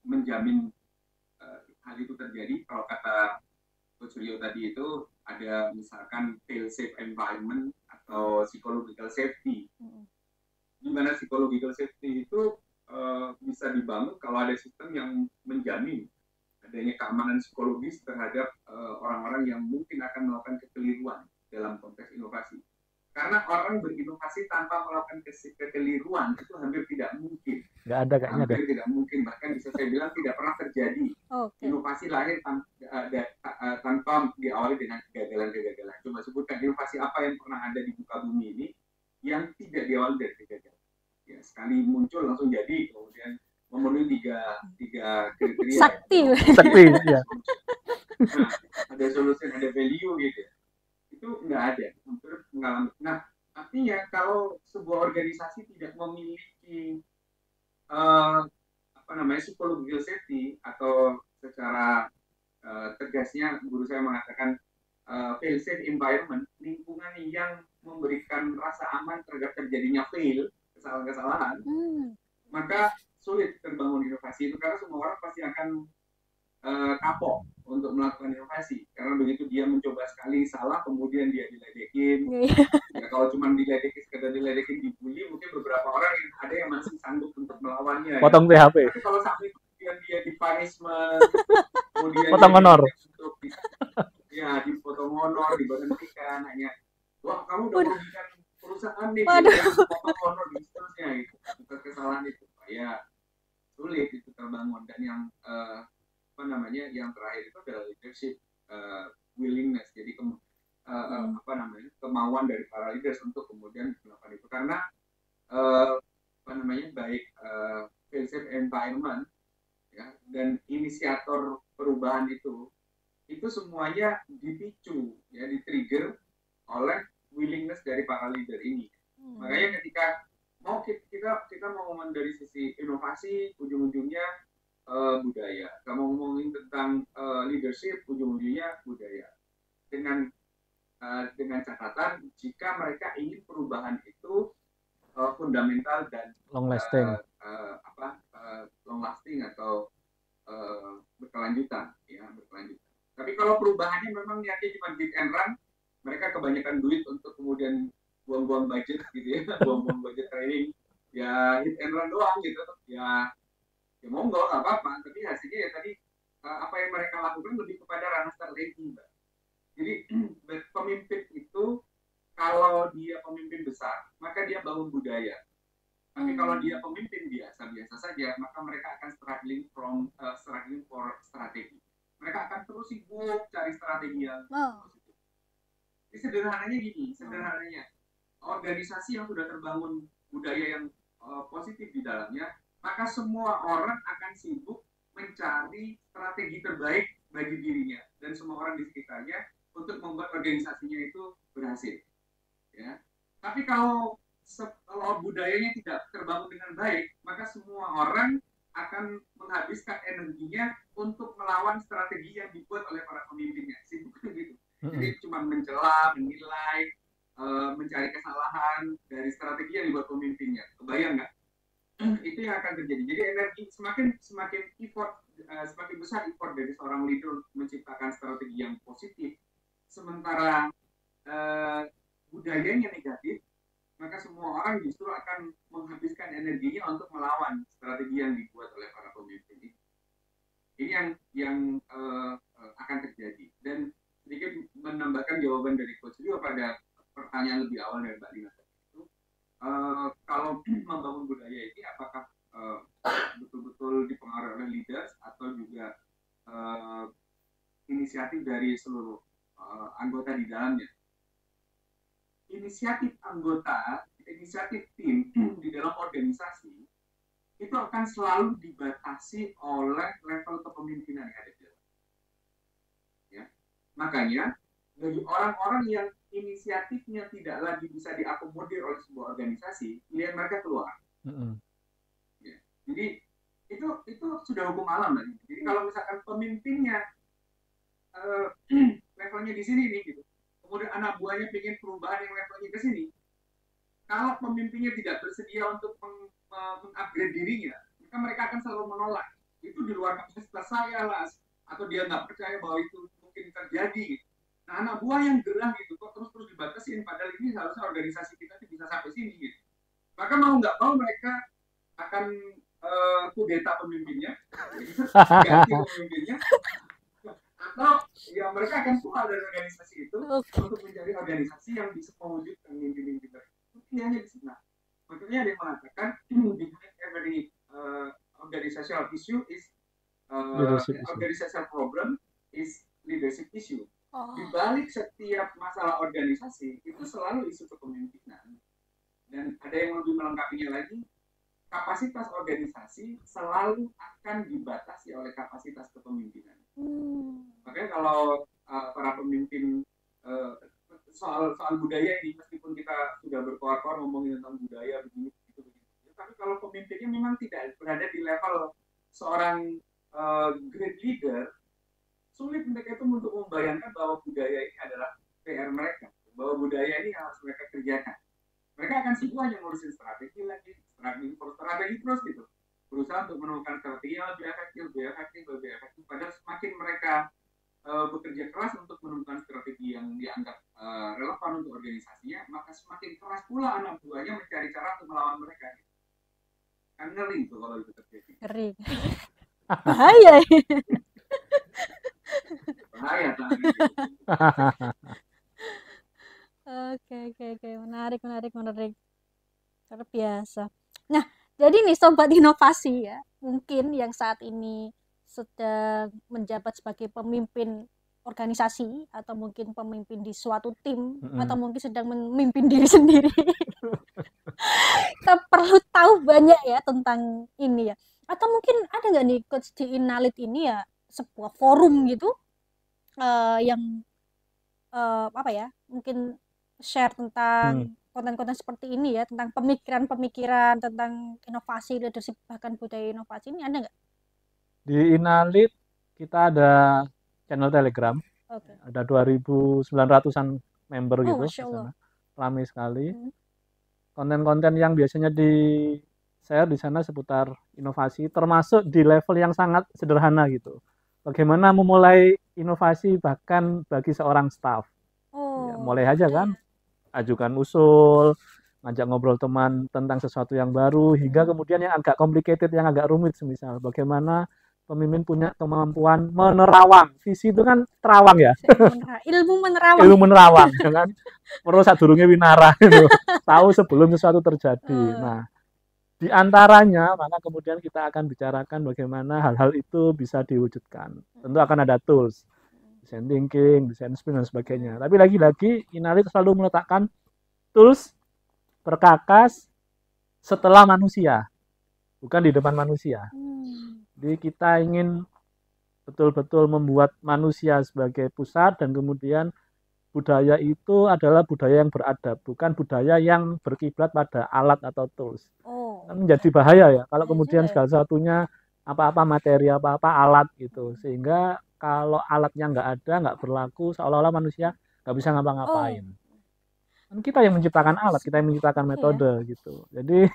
menjamin hal itu terjadi. Kalau kata Coach Rio tadi itu ada misalkan fail safe environment atau psychological safety. Di mana psychological safety itu bisa dibangun kalau ada sistem yang menjamin adanya keamanan psikologis terhadap orang-orang yang mungkin akan melakukan kekeliruan dalam konteks inovasi. Karena orang berinovasi tanpa melakukan kekeliruan itu hampir tidak mungkin. Nggak ada kayaknya deh. Hampir tidak mungkin, bahkan bisa saya bilang tidak pernah terjadi. Inovasi lahir tanpa diawali dengan kegagalan-kegagalan. Coba sebutkan inovasi apa yang pernah ada di muka bumi ini yang tidak diawali dari kegagalan. Ya, sekali muncul langsung jadi, kemudian memenuhi tiga kriteria. Sakti. Ya. Nah, ada solusi, ada value gitu. Itu nggak ada, hampir mengalami. Nah, artinya kalau sebuah organisasi tidak memiliki psychological safety, atau secara tegasnya guru saya mengatakan fail safe environment, lingkungan yang memberikan rasa aman terhadap terjadinya kesalahan-kesalahan, maka sulit terbangun inovasi itu, karena semua orang pasti akan kapok untuk melakukan inovasi, karena begitu dia mencoba sekali salah, kemudian dia diledekin. Ya, kalau cuma sekedar diledekin, dibully, mungkin beberapa orang ada yang masih sanggup untuk melawannya. Potong PHP. Tapi kalau sampai kemudian dia di punishment, kemudian potong honor, dipotong honor, diberhentikan, hanya wah kamu udah merugikan perusahaan nih, potong honor dan seterusnya gitu. Bukan kesalahan itu, ya sulit itu terbangun. Dan yang yang terakhir itu adalah leadership willingness, jadi kemauan dari para leaders untuk kemudian melakukan itu, karena baik fail safe environment ya, dan inisiator perubahan itu semuanya dipicu, ya, di-trigger oleh willingness dari para leader ini. Makanya ketika kita mau ngomong dari sisi inovasi, ujung-ujungnya budaya. Kalau ngomongin tentang leadership, ujung-ujungnya budaya. Dengan catatan, jika mereka ingin perubahan itu fundamental dan long lasting, long lasting atau berkelanjutan, ya, berkelanjutan. Tapi kalau perubahannya memang niatnya cuma hit and run, mereka kebanyakan duit untuk kemudian buang-buang budget gitu ya, buang-buang budget training, ya hit and run doang gitu, ya monggo, nggak apa-apa, tapi hasilnya ya tadi apa yang mereka lakukan lebih kepada ranah strategi, Mbak. Jadi pemimpin itu kalau dia pemimpin besar, maka dia bangun budaya. Tapi kalau dia pemimpin biasa-biasa saja, maka mereka akan struggling for strategi. Mereka akan terus sibuk cari strategi yang positif. Jadi sederhananya organisasi yang sudah terbangun budaya yang positif di dalamnya, maka semua orang akan sibuk mencari strategi terbaik bagi dirinya dan semua orang di sekitarnya untuk membuat organisasinya itu berhasil. Ya. Tapi kalau budayanya tidak terbangun dengan baik, maka semua orang akan menghabiskan energinya untuk melawan strategi yang dibuat oleh para pemimpinnya. Sibuk gitu. Jadi cuma mencela, menilai, mencari kesalahan dari strategi yang dibuat pemimpinnya. Kebayang nggak? Itu yang akan terjadi. Jadi energi semakin effort, semakin besar effort dari seorang leader menciptakan strategi yang positif, sementara budayanya negatif, maka semua orang justru akan menghabiskan energinya untuk melawan strategi yang dibuat oleh para pemimpin. Ini yang akan terjadi. Dan sedikit menambahkan jawaban dari Coach Rio pada pertanyaan lebih awal dari Mbak Lina itu, kalau membangun budaya ini apakah betul-betul dipengaruhi oleh leaders atau juga inisiatif dari seluruh anggota di dalamnya. Inisiatif tim di dalam organisasi itu akan selalu dibatasi oleh level kepemimpinan yang ada di dalam. Ya. Makanya bagi orang-orang yang inisiatifnya tidak lagi bisa diakomodir oleh sebuah organisasi, pilihan mereka keluar. Ya. Jadi itu sudah hukum alam lagi. Jadi kalau misalkan pemimpinnya levelnya di sini nih gitu, kemudian anak buahnya ingin perubahan yang levelnya ke sini, kalau pemimpinnya tidak bersedia untuk mengupgrade dirinya, maka mereka akan selalu menolak. Itu di luar kapasitas saya lah, atau dia nggak percaya bahwa itu mungkin terjadi. Nah, anak buah yang gerah gitu, kok terus dibatasin, padahal ini seharusnya organisasi kita bisa sampai sini gitu. Maka mau nggak mau mereka akan kudeta pemimpinnya, ganti pemimpinnya, atau ya mereka akan keluar dari organisasi itu untuk mencari organisasi yang bisa mewujudkan mimpi-mimpi mereka. Pilihannya di sana. Makanya ada yang mengatakan behind every organizational issue is organizational problem is leadership issue. Di balik setiap masalah organisasi itu selalu isu kepemimpinan. Dan ada yang lebih melengkapinya lagi, kapasitas organisasi selalu akan dibatasi oleh kapasitas kepemimpinan. Makanya kalau para pemimpin soal budaya ini, meskipun kita sudah berkoar-koar ngomongin tentang budaya begini, tapi kalau pemimpinnya memang tidak berada di level seorang great leader, sulit mereka itu untuk membayangkan bahwa budaya ini adalah PR mereka, bahwa budaya ini harus mereka kerjakan. Mereka akan sibuk hanya ngurusin strategi terus gitu, berusaha untuk menemukan strategi yang lebih efektif. Padahal semakin mereka bekerja keras untuk menemukan strategi yang dianggap relevan untuk organisasinya, maka semakin keras pula anak buahnya mencari cara untuk melawan mereka. Kan ngeri itu kalau itu terjadi. Ngeri. Bahaya. Bahaya. Oke. Menarik. Luar biasa. Nah, jadi nih sobat inovasi ya, mungkin yang saat ini sedang menjabat sebagai pemimpin organisasi atau mungkin pemimpin di suatu tim atau mungkin sedang memimpin diri sendiri. Kita perlu tahu banyak ya tentang ini ya. Atau mungkin ada nggak nih coach di Inalit ini ya sebuah forum gitu yang mungkin share tentang konten-konten seperti ini ya, tentang pemikiran-pemikiran tentang inovasi, leadership, bahkan budaya inovasi ini ada nggak? Di Inalit kita ada channel Telegram, ada 2.900-an member gitu di sana, ramai sekali. Konten-konten yang biasanya di share di sana seputar inovasi, termasuk di level yang sangat sederhana gitu. Bagaimana memulai inovasi bahkan bagi seorang staff. Ya, mulai aja kan, ajukan usul, ngajak ngobrol teman tentang sesuatu yang baru, hingga kemudian yang agak complicated, yang agak rumit, semisal bagaimana pemimpin punya kemampuan menerawang. Visi itu kan terawang ya. Ilmu menerawang, ya kan. Perlu sadurunge winara gitu. Tahu sebelum sesuatu terjadi. Nah, di antaranya maka kemudian kita akan bicarakan bagaimana hal-hal itu bisa diwujudkan. Tentu akan ada tools, design thinking, design sprint dan sebagainya. Tapi lagi-lagi Inalit selalu meletakkan tools perkakas setelah manusia, bukan di depan manusia. Jadi kita ingin betul-betul membuat manusia sebagai pusat, dan kemudian budaya itu adalah budaya yang beradab, bukan budaya yang berkiblat pada alat atau tools. Kan menjadi bahaya ya kalau kemudian segala sesuatunya apa-apa materi, apa-apa alat gitu, sehingga kalau alatnya nggak ada, nggak berlaku, seolah-olah manusia nggak bisa ngapa-ngapain. Kita yang menciptakan alat, kita yang menciptakan metode gitu. Jadi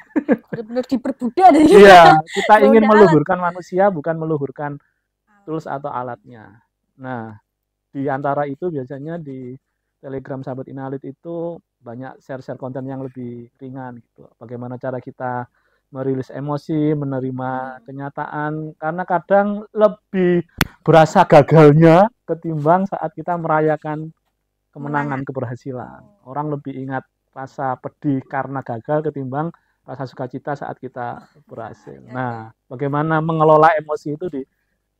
benar-benar diperbudak dari iya, kita ingin meluhurkan manusia, bukan meluhurkan tools atau alatnya. Nah, di antara itu biasanya di Telegram Sahabat Inalit itu banyak share-share konten yang lebih ringan gitu. Bagaimana cara kita merilis emosi, menerima kenyataan, karena kadang lebih berasa gagalnya ketimbang saat kita merayakan kemenangan, keberhasilan. Orang lebih ingat rasa pedih karena gagal ketimbang rasa sukacita saat kita berhasil. Nah, bagaimana mengelola emosi itu di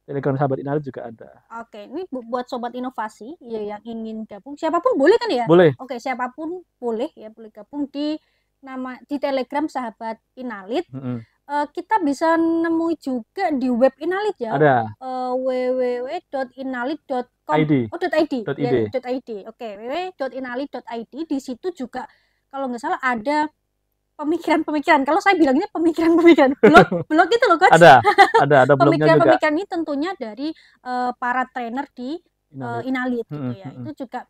Telegram Sahabat Inalit juga ada. Oke, ini buat sobat inovasi ya yang ingin gabung, siapapun boleh kan ya? Boleh. Oke, siapapun boleh ya, boleh gabung di Telegram Sahabat Inalit. Kita bisa nemui juga di web Inalit ya. Ada. www.inalit.com. .id. .id. Oke, www.inalit.id. Di situ juga kalau nggak salah ada pemikiran-pemikiran. Kalau saya bilangnya pemikiran-pemikiran. Blog itu loh, Coach. Ada blognya juga. Pemikiran-pemikiran ini tentunya dari para trainer di Inalit gitu ya. Itu juga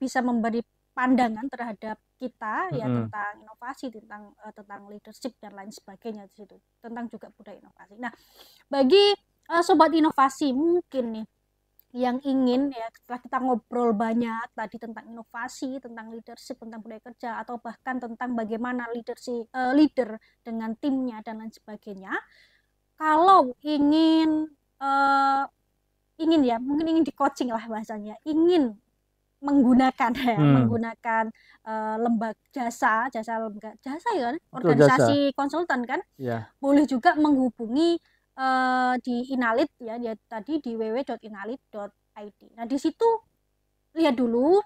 bisa memberi pandangan terhadap kita ya tentang inovasi, tentang leadership dan lain sebagainya di situ. Tentang juga budaya inovasi. Nah, bagi sobat inovasi mungkin nih yang ingin ya, setelah kita ngobrol banyak tadi tentang inovasi, tentang leadership, tentang budaya kerja, atau bahkan tentang bagaimana leader dengan timnya dan lain sebagainya, kalau ingin ya, mungkin ingin di coaching lah bahasanya, ingin menggunakan menggunakan lembaga jasa ya kan, organisasi konsultan kan, boleh juga menghubungi di Inalit ya tadi di www.inalit.id. Nah di situ lihat dulu,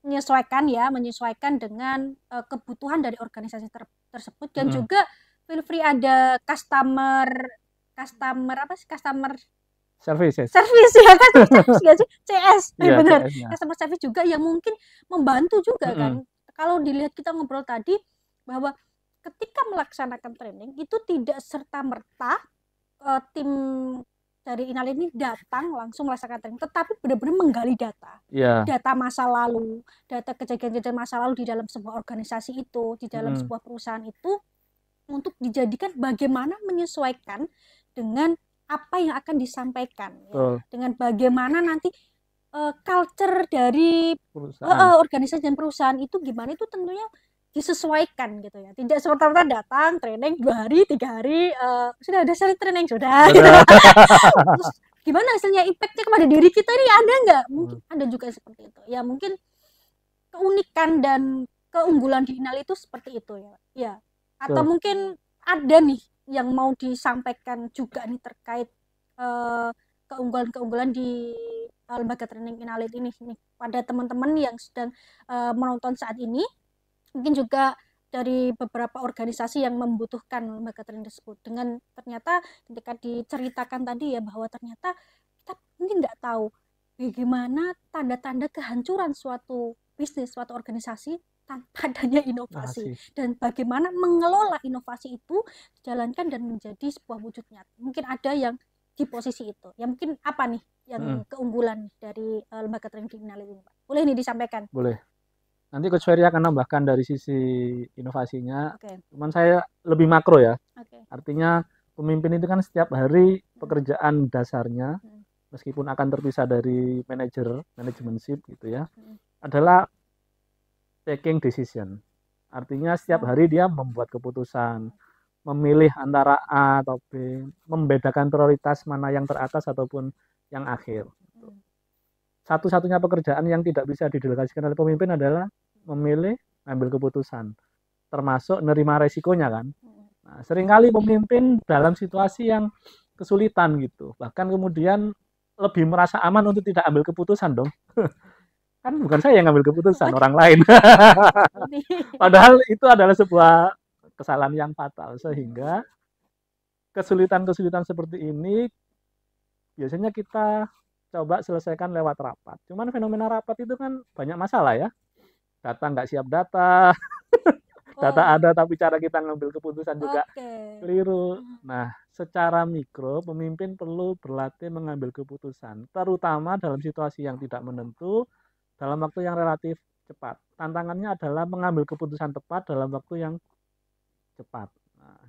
menyesuaikan dengan kebutuhan dari organisasi tersebut, dan juga feel free ada customer service ya kan, service nggak sih, CS benar, customer service juga yang mungkin membantu juga kan. Kalau dilihat kita ngobrol tadi bahwa ketika melaksanakan training itu tidak serta merta tim dari Inalit ini datang langsung melaksanakan training, tetapi benar-benar menggali data masa lalu, data kejadian-kejadian masa lalu di dalam sebuah organisasi itu, di dalam sebuah perusahaan itu, untuk dijadikan bagaimana menyesuaikan dengan apa yang akan disampaikan, ya, dengan bagaimana nanti culture dari organisasi dan perusahaan itu gimana, itu tentunya disesuaikan gitu ya, tidak serta-merta datang training 2 hari 3 hari sudah ada seri training sudah gitu. Terus gimana hasilnya, impactnya kepada diri kita ini ada nggak? Mungkin ada juga seperti itu ya, mungkin keunikan dan keunggulan di Inalit itu seperti itu ya. Atau mungkin ada nih yang mau disampaikan juga nih terkait keunggulan-keunggulan di lembaga training Inalit ini nih pada teman-teman yang sedang menonton saat ini, mungkin juga dari beberapa organisasi yang membutuhkan lembaga training tersebut. Dengan ternyata ketika diceritakan tadi ya, bahwa ternyata kita mungkin nggak tahu bagaimana tanda-tanda kehancuran suatu bisnis, suatu organisasi tanpa adanya inovasi, dan bagaimana mengelola inovasi itu dijalankan dan menjadi sebuah wujud nyata. Mungkin ada yang di posisi itu ya, mungkin apa nih yang keunggulan dari lembaga training Inalit ini, Pak? Boleh nih disampaikan? Boleh. Nanti Coach Ferry akan nambahkan dari sisi inovasinya. Cuman saya lebih makro ya. Artinya pemimpin itu kan setiap hari pekerjaan dasarnya, meskipun akan terpisah dari manajemenship gitu ya, adalah taking decision. Artinya setiap hari dia membuat keputusan, memilih antara A atau B, membedakan prioritas mana yang teratas ataupun yang akhir. Satu-satunya pekerjaan yang tidak bisa didelegasikan oleh pemimpin adalah memilih, ambil keputusan, termasuk nerima resikonya kan. Nah, seringkali pemimpin dalam situasi yang kesulitan gitu, bahkan kemudian lebih merasa aman untuk tidak ambil keputusan dong. Kan bukan saya yang ngambil keputusan, orang lain. Padahal itu adalah sebuah kesalahan yang fatal, sehingga kesulitan-kesulitan seperti ini biasanya kita coba selesaikan lewat rapat. Cuman fenomena rapat itu kan banyak masalah ya. Data nggak siap data, data ada tapi cara kita ngambil keputusan juga keliru. Nah, secara mikro pemimpin perlu berlatih mengambil keputusan, terutama dalam situasi yang tidak menentu, dalam waktu yang relatif cepat. Tantangannya adalah mengambil keputusan tepat dalam waktu yang cepat. Nah,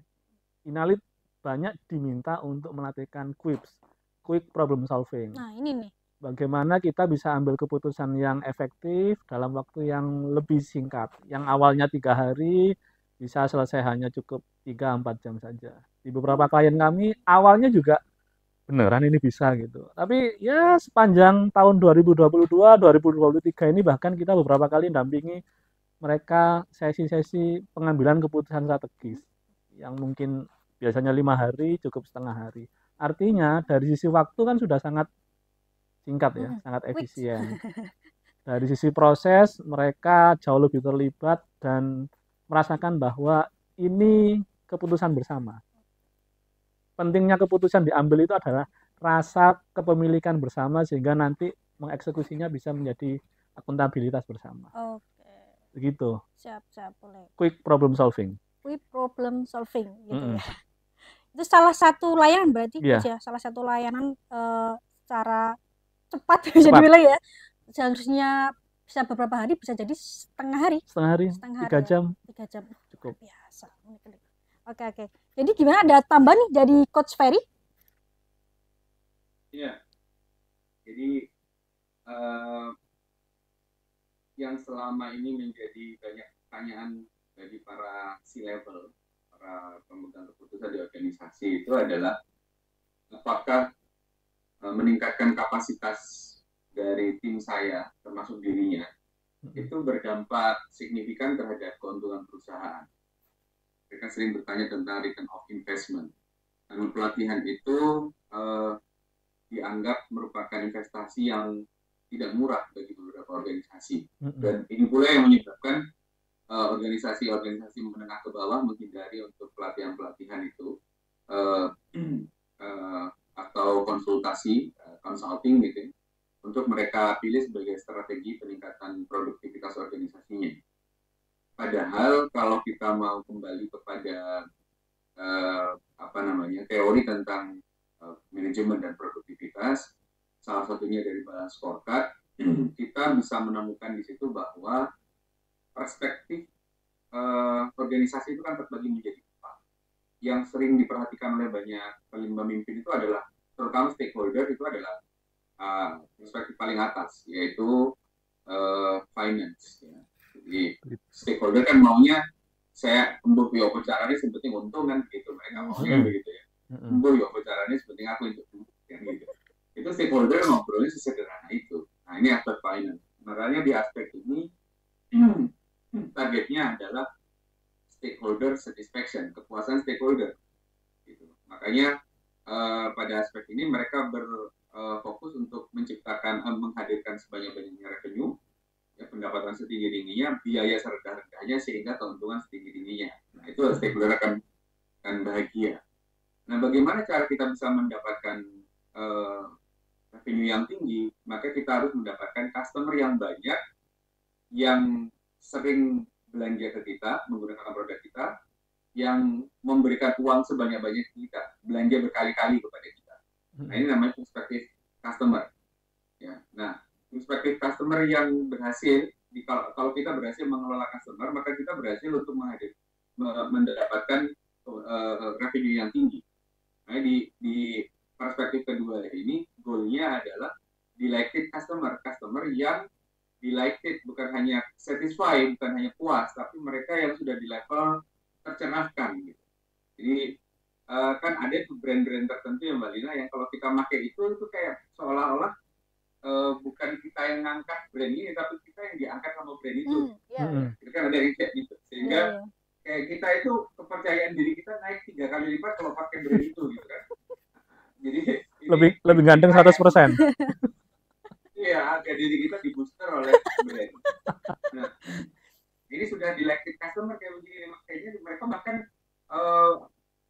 Inalit banyak diminta untuk melatihkan quick problem solving. Nah, ini nih. Bagaimana kita bisa ambil keputusan yang efektif dalam waktu yang lebih singkat. Yang awalnya 3 hari, bisa selesai hanya cukup 3-4 jam saja. Di beberapa klien kami, awalnya juga beneran ini bisa gitu. Tapi ya sepanjang tahun 2022, 2023 ini bahkan kita beberapa kali dampingi mereka sesi-sesi pengambilan keputusan strategis. Yang mungkin biasanya 5 hari, cukup setengah hari. Artinya dari sisi waktu kan sudah sangat singkat ya, sangat efisien. Dari sisi proses mereka jauh lebih terlibat dan merasakan bahwa ini keputusan bersama. Pentingnya keputusan diambil itu adalah rasa kepemilikan bersama, sehingga nanti mengeksekusinya bisa menjadi akuntabilitas bersama. Begitu. Siap, boleh. Quick problem solving gitu ya. Itu salah satu layanan berarti ya, salah satu layanan secara cepat bisa dibilang ya. Seharusnya bisa beberapa hari, bisa jadi setengah hari 3 jam cukup biasa. Oke. Jadi gimana, ada tambah nih dari Coach Ferry? Iya. Jadi yang selama ini menjadi banyak pertanyaan dari para C-level, para pemegang keputusan di organisasi, itu adalah apakah meningkatkan kapasitas dari tim saya, termasuk dirinya, itu berdampak signifikan terhadap keuntungan perusahaan. Mereka sering bertanya tentang return of investment. Namun pelatihan itu dianggap merupakan investasi yang tidak murah bagi beberapa organisasi. Dan ini pula yang menyebabkan organisasi-organisasi menengah ke bawah menghindari untuk pelatihan-pelatihan itu atau konsultasi, consulting gitu, untuk mereka pilih sebagai strategi peningkatan produktivitas organisasinya. Padahal kalau kita mau kembali kepada teori tentang manajemen dan produktivitas, salah satunya dari balance scorecard, kita bisa menemukan di situ bahwa perspektif organisasi itu kan terbagi menjadi empat. Yang sering diperhatikan oleh banyak pemimpin itu adalah, terutama stakeholder, itu adalah perspektif paling atas, yaitu finance. Ya. Jadi stakeholder kan maunya saya embuh yo caranya sepenting untung kan gitu, mereka maunya begitu ya. Embuh yo caranya sepenting aku itu yang gitu. Itu stakeholder ngobrolnya sesederhana itu. Nah ini aspek finance. Makanya di aspek ini targetnya adalah stakeholder satisfaction, kepuasan stakeholder. Gitu. Makanya pada aspek ini mereka berfokus untuk menciptakan, menghadirkan sebanyak-banyaknya revenue, ya, pendapatan setinggi-tingginya, biaya serendah-rendahnya, sehingga keuntungan setinggi-tingginya. Nah itu stakeholder akan bahagia. Nah bagaimana cara kita bisa mendapatkan revenue yang tinggi? Maka kita harus mendapatkan customer yang banyak, yang sering belanja ke kita, menggunakan produk kita, yang memberikan uang sebanyak-banyaknya kita, belanja berkali-kali kepada kita. Nah ini namanya perspektif customer. Ya. Nah perspektif customer yang berhasil, kalau kita berhasil mengelola customer, maka kita berhasil untuk mendapatkan revenue yang tinggi. Nah di perspektif kedua ini, goalnya adalah delighted customer yang delighted, bukan hanya satisfied, bukan hanya puas, tapi mereka yang sudah di level tercerahkan gitu. Jadi kan ada brand-brand tertentu ya Mbak Lina, yang kalau kita pakai itu kayak seolah-olah bukan kita yang ngangkat brand ini, tapi kita yang diangkat sama brand itu. Itu kan ada yang kayak gitu, sehingga kayak kita itu kepercayaan diri kita naik 3 kali lipat kalau pakai brand itu gitu kan. Jadi lebih ganteng 100%. Iya, harga diri kita di booster oleh brand. Nah, ini sudah delighted customer kayak begini, makanya mereka bahkan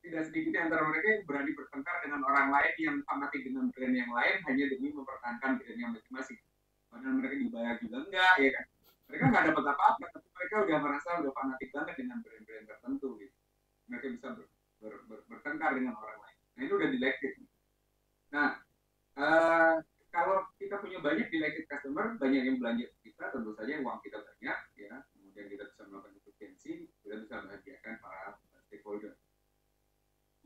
tidak sedikitnya antara mereka yang berani bertengkar dengan orang lain yang fanatik dengan brand yang lain hanya demi mempertahankan brand yang masing-masing. Padahal mereka dibayar juga enggak, ya kan? Mereka nggak dapat apa-apa, tapi mereka udah merasa udah fanatik banget dengan brand-brand tertentu. Gitu. Mereka bisa bertengkar dengan orang lain. Nah itu udah delighted. Nah, kalau kita punya banyak delighted customer, banyak yang belanja kita, tentu saja uang kita banyak, ya. Kemudian kita bisa melakukan efisiensi, kita bisa membahagiakan para stakeholder.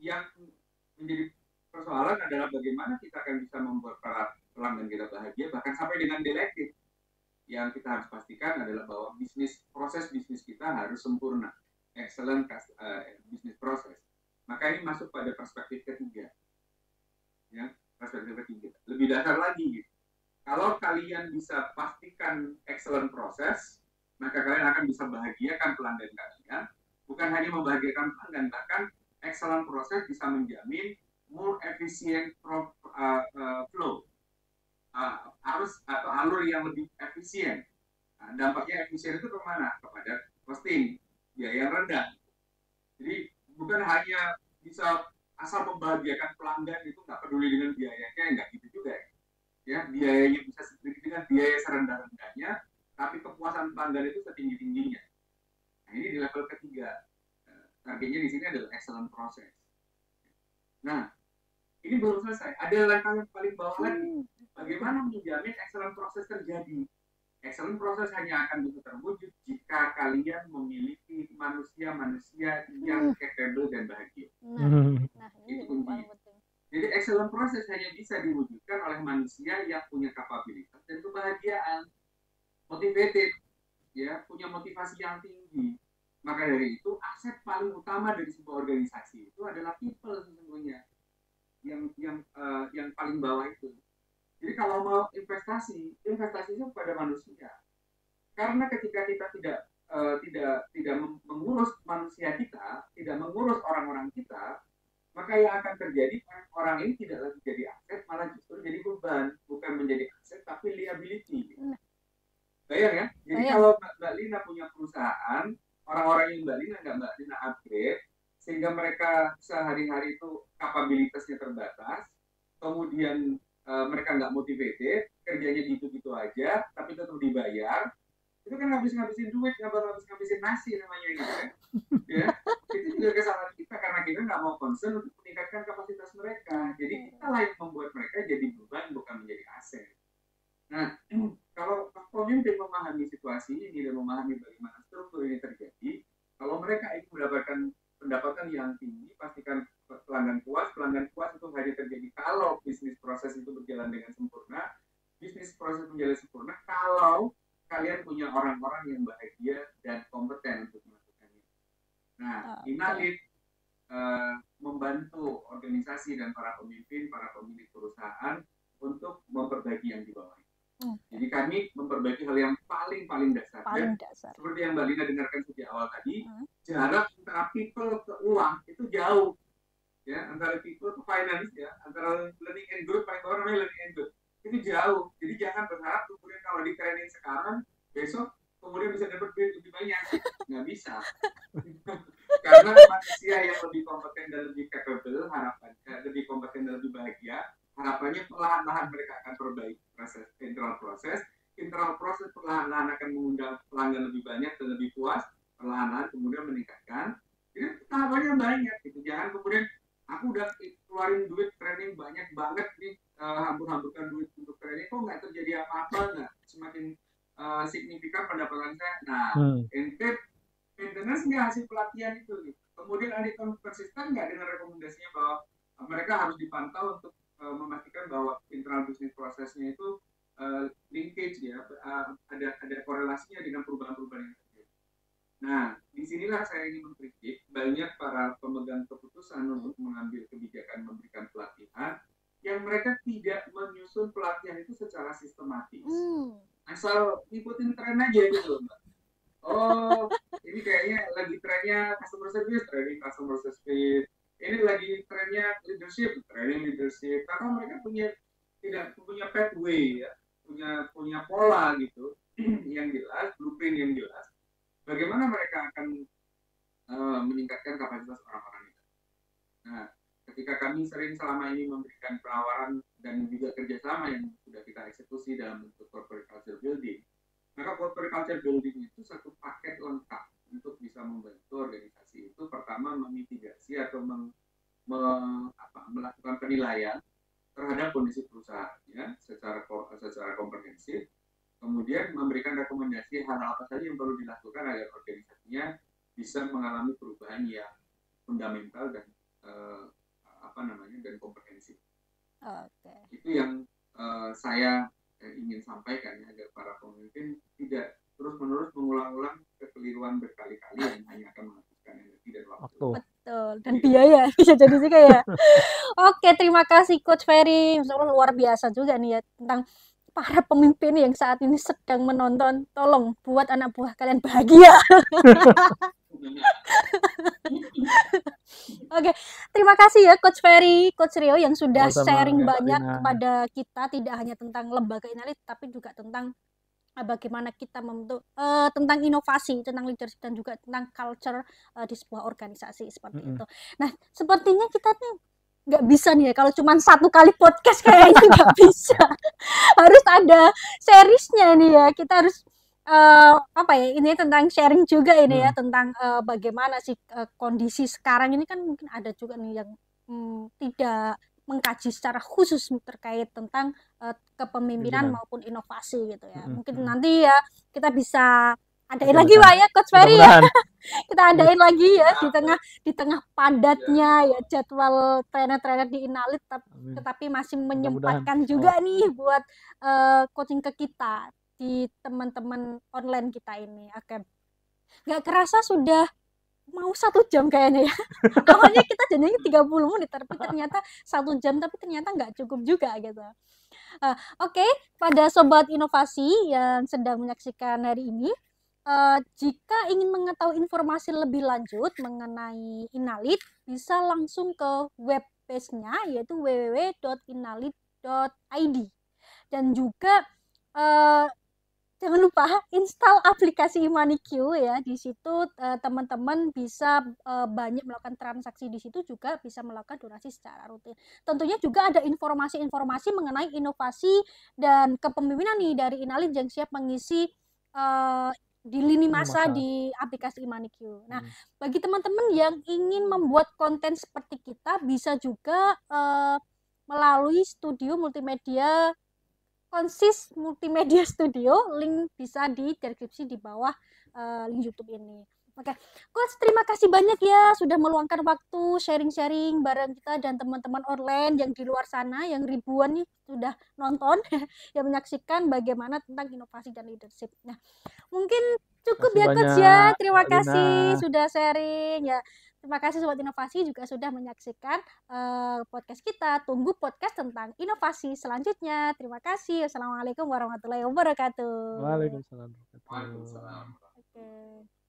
Yang menjadi persoalan adalah bagaimana kita akan bisa membuat para pelanggan kita bahagia, bahkan sampai dengan delighted. Yang kita harus pastikan adalah bahwa proses bisnis kita harus sempurna, excellent business process. Maka ini masuk pada perspektif ketiga. Ya. Perspektif ketiga, lebih dasar lagi gitu. Kalau kalian bisa pastikan excellent proses, maka kalian akan bisa bahagiakan pelanggan kalian. Bukan hanya membahagiakan pelanggan, bahkan excellent proses bisa menjamin more efficient flow, arus atau alur yang lebih efisien. Nah, dampaknya efisien itu kemana? Kepada costing, biaya yang rendah. Jadi bukan hanya bisa asal membahagiakan pelanggan, itu nggak peduli dengan biayanya, nggak gitu juga ya. Biayanya bisa sedikit dengan biaya serendah-rendahnya, tapi kepuasan pelanggan itu setinggi-tingginya. Nah ini di level ketiga, targetnya di sini adalah excellent process. Nah ini belum selesai, ada langkah yang paling bawah lagi, bagaimana menjamin excellent process terjadi. Excellent proses hanya akan bisa terwujud jika kalian memiliki manusia-manusia yang capable dan bahagia. Nah ini kunci. Jadi excellent proses hanya bisa diwujudkan oleh manusia yang punya kapabilitas dan kebahagiaan, motivated, ya, punya motivasi yang tinggi. Maka dari itu aset paling utama dari sebuah organisasi itu adalah people sesungguhnya, yang paling bawah itu. Jadi kalau mau investasi itu pada manusia. Karena ketika kita tidak mengurus manusia kita, tidak mengurus orang-orang kita, maka yang akan terjadi orang ini tidak lagi jadi aset, malah justru jadi beban. Bukan menjadi aset tapi liability. Bayang ya. Jadi kalau Mbak Lina punya perusahaan, orang-orang yang Mbak Lina upgrade, sehingga mereka sehari-hari itu kapabilitasnya terbatas, kemudian mereka nggak motivated, kerjanya gitu-gitu aja, tapi tetap dibayar, itu kan ngabisin duit, ngabisin nasi namanya gitu kan. Ya, itu juga kesalahan kita karena kita nggak mau concern untuk meningkatkan kapasitas mereka. Jadi kita lah yang membuat mereka jadi beban, bukan menjadi aset. Nah, kalau pemimpin memahami situasi ini dan memahami bagaimana struktur ini terjadi, kalau mereka ingin mendapatkan pendapatan yang tinggi, pastikan pelanggan puas itu hanya terjadi kalau bisnis proses itu berjalan dengan sempurna. Bisnis proses berjalan sempurna kalau kalian punya orang-orang yang bahagia dan kompeten untuk melakukannya. Nah, Inalit membantu organisasi dan para pemimpin, para pemilik perusahaan untuk memperbaiki yang di bawah. Jadi kami memperbaiki hal yang paling dasar. Seperti yang Mbak Lina dengarkan sejak awal tadi, jarak antara people ke uang itu jauh. Ya, antara people ke finance, ya, antara learning and growth, paling bawah namanya learning and growth, itu jauh. Jadi jangan berharap kemudian kalau di training sekarang, besok kemudian bisa dapat duit lebih banyak. Nggak bisa. Karena manusia yang lebih kompeten dan lebih capable, harapannya lebih kompeten dan lebih bahagia, harapannya perlahan-lahan mereka akan perbaiki internal proses perlahan-lahan akan mengundang pelanggan lebih banyak dan lebih puas, perlahan-lahan kemudian meningkatkan. Jadi tahapannya banyak gitu. Jangan kemudian aku udah keluarin duit training banyak banget nih, hambur-hamburkan duit untuk training, kok nggak terjadi apa-apa, nggak semakin signifikan pendapatan saya. Nah, ente maintenance nggak hasil pelatihan itu gitu. Kemudian ada konsisten nggak dengan rekomendasinya bahwa mereka harus dipantau untuk memastikan bahwa internal bisnis prosesnya itu linkage ya, ada korelasinya dengan perubahan-perubahan yang terjadi. Nah, disinilah saya ingin mengkritik banyak para pemegang keputusan untuk mengambil kebijakan memberikan pelatihan yang mereka tidak menyusun pelatihan itu secara sistematis. Asal ngikutin tren aja gitu, Mbak. Oh, ini kayaknya lagi trennya customer service, training customer service. Ini lagi trennya leadership, training leadership. Karena mereka tidak punya pathway ya, punya pola gitu yang jelas, blueprint yang jelas. Bagaimana mereka akan meningkatkan kapasitas orang-orang itu. Nah, ketika kami sering selama ini memberikan penawaran dan juga kerjasama yang sudah kita eksekusi dalam bentuk corporate culture building, maka corporate culture building itu satu paket lengkap untuk bisa membantu organisasi itu. Pertama, memitigasi atau melakukan penilaian terhadap kondisi perusahaannya secara komprehensif. Kemudian memberikan rekomendasi hal apa saja yang perlu dilakukan agar organisasinya bisa mengalami perubahan yang fundamental dan dan komprehensif. Itu yang saya ingin sampaikan ya, agar para pemimpin tidak terus-menerus mengulang-ulang kekeliruan berkali-kali yang hanya akan menghabiskan energi dan waktu. Betul, dan biaya bisa jadi sih kayak. Oke, terima kasih Coach Ferry. Luar biasa juga nih ya tentang para pemimpin yang saat ini sedang menonton. Tolong buat anak buah kalian bahagia. Oke, terima kasih ya Coach Ferry, Coach Rio yang sudah sharing banyak kepada kita, tidak hanya tentang lembaga Inalit tapi juga tentang bagaimana kita membentuk tentang inovasi, tentang leadership dan juga tentang culture di sebuah organisasi seperti itu. Nah, sepertinya kita nih nggak bisa nih ya kalau cuma satu kali podcast kayaknya nggak bisa. Harus ada seriesnya nih ya. Kita harus ini tentang sharing juga ini ya, tentang bagaimana sih kondisi sekarang ini. Kan mungkin ada juga nih yang tidak mengkaji secara khusus terkait tentang kepemimpinan maupun inovasi gitu ya. Mungkin nanti ya kita bisa adain lagi Pak ya Coach Ferry ya. Kita adain lagi ya di tengah padatnya ya jadwal trainer-trainer di Inalit, tetapi masih menyempatkan juga nih buat coaching ke kita di teman-teman online kita ini. Oke. Nggak kerasa sudah mau 1 jam kayaknya ya. Awalnya kita janjinya 30 menit tapi ternyata 1 jam, tapi ternyata nggak cukup juga gitu. Oke, pada sobat inovasi yang sedang menyaksikan hari ini, jika ingin mengetahui informasi lebih lanjut mengenai Inalid, bisa langsung ke web page-nya yaitu www.inalid.id. Dan juga jangan lupa install aplikasi ImaniQ ya. Di situ teman-teman bisa banyak melakukan transaksi, di situ juga bisa melakukan donasi secara rutin. Tentunya juga ada informasi-informasi mengenai inovasi dan kepemimpinan nih dari Inalid yang siap mengisi di lini masa di aplikasi ImaniQ. Nah, bagi teman-teman yang ingin membuat konten seperti kita, bisa juga melalui studio multimedia Konsis Multimedia Studio, link bisa di deskripsi di bawah link YouTube ini. Oke, Coach, terima kasih banyak ya sudah meluangkan waktu sharing-sharing bareng kita dan teman-teman online yang di luar sana, yang ribuan nih sudah nonton, yang menyaksikan bagaimana tentang inovasi dan leadership. Nah, mungkin cukup ya Coach ya. Terima kasih sudah sharing ya. Terima kasih Sobat Inovasi juga sudah menyaksikan podcast kita. Tunggu podcast tentang inovasi selanjutnya. Terima kasih. Assalamualaikum warahmatullahi wabarakatuh. Waalaikumsalam. Waalaikumsalam. Oke.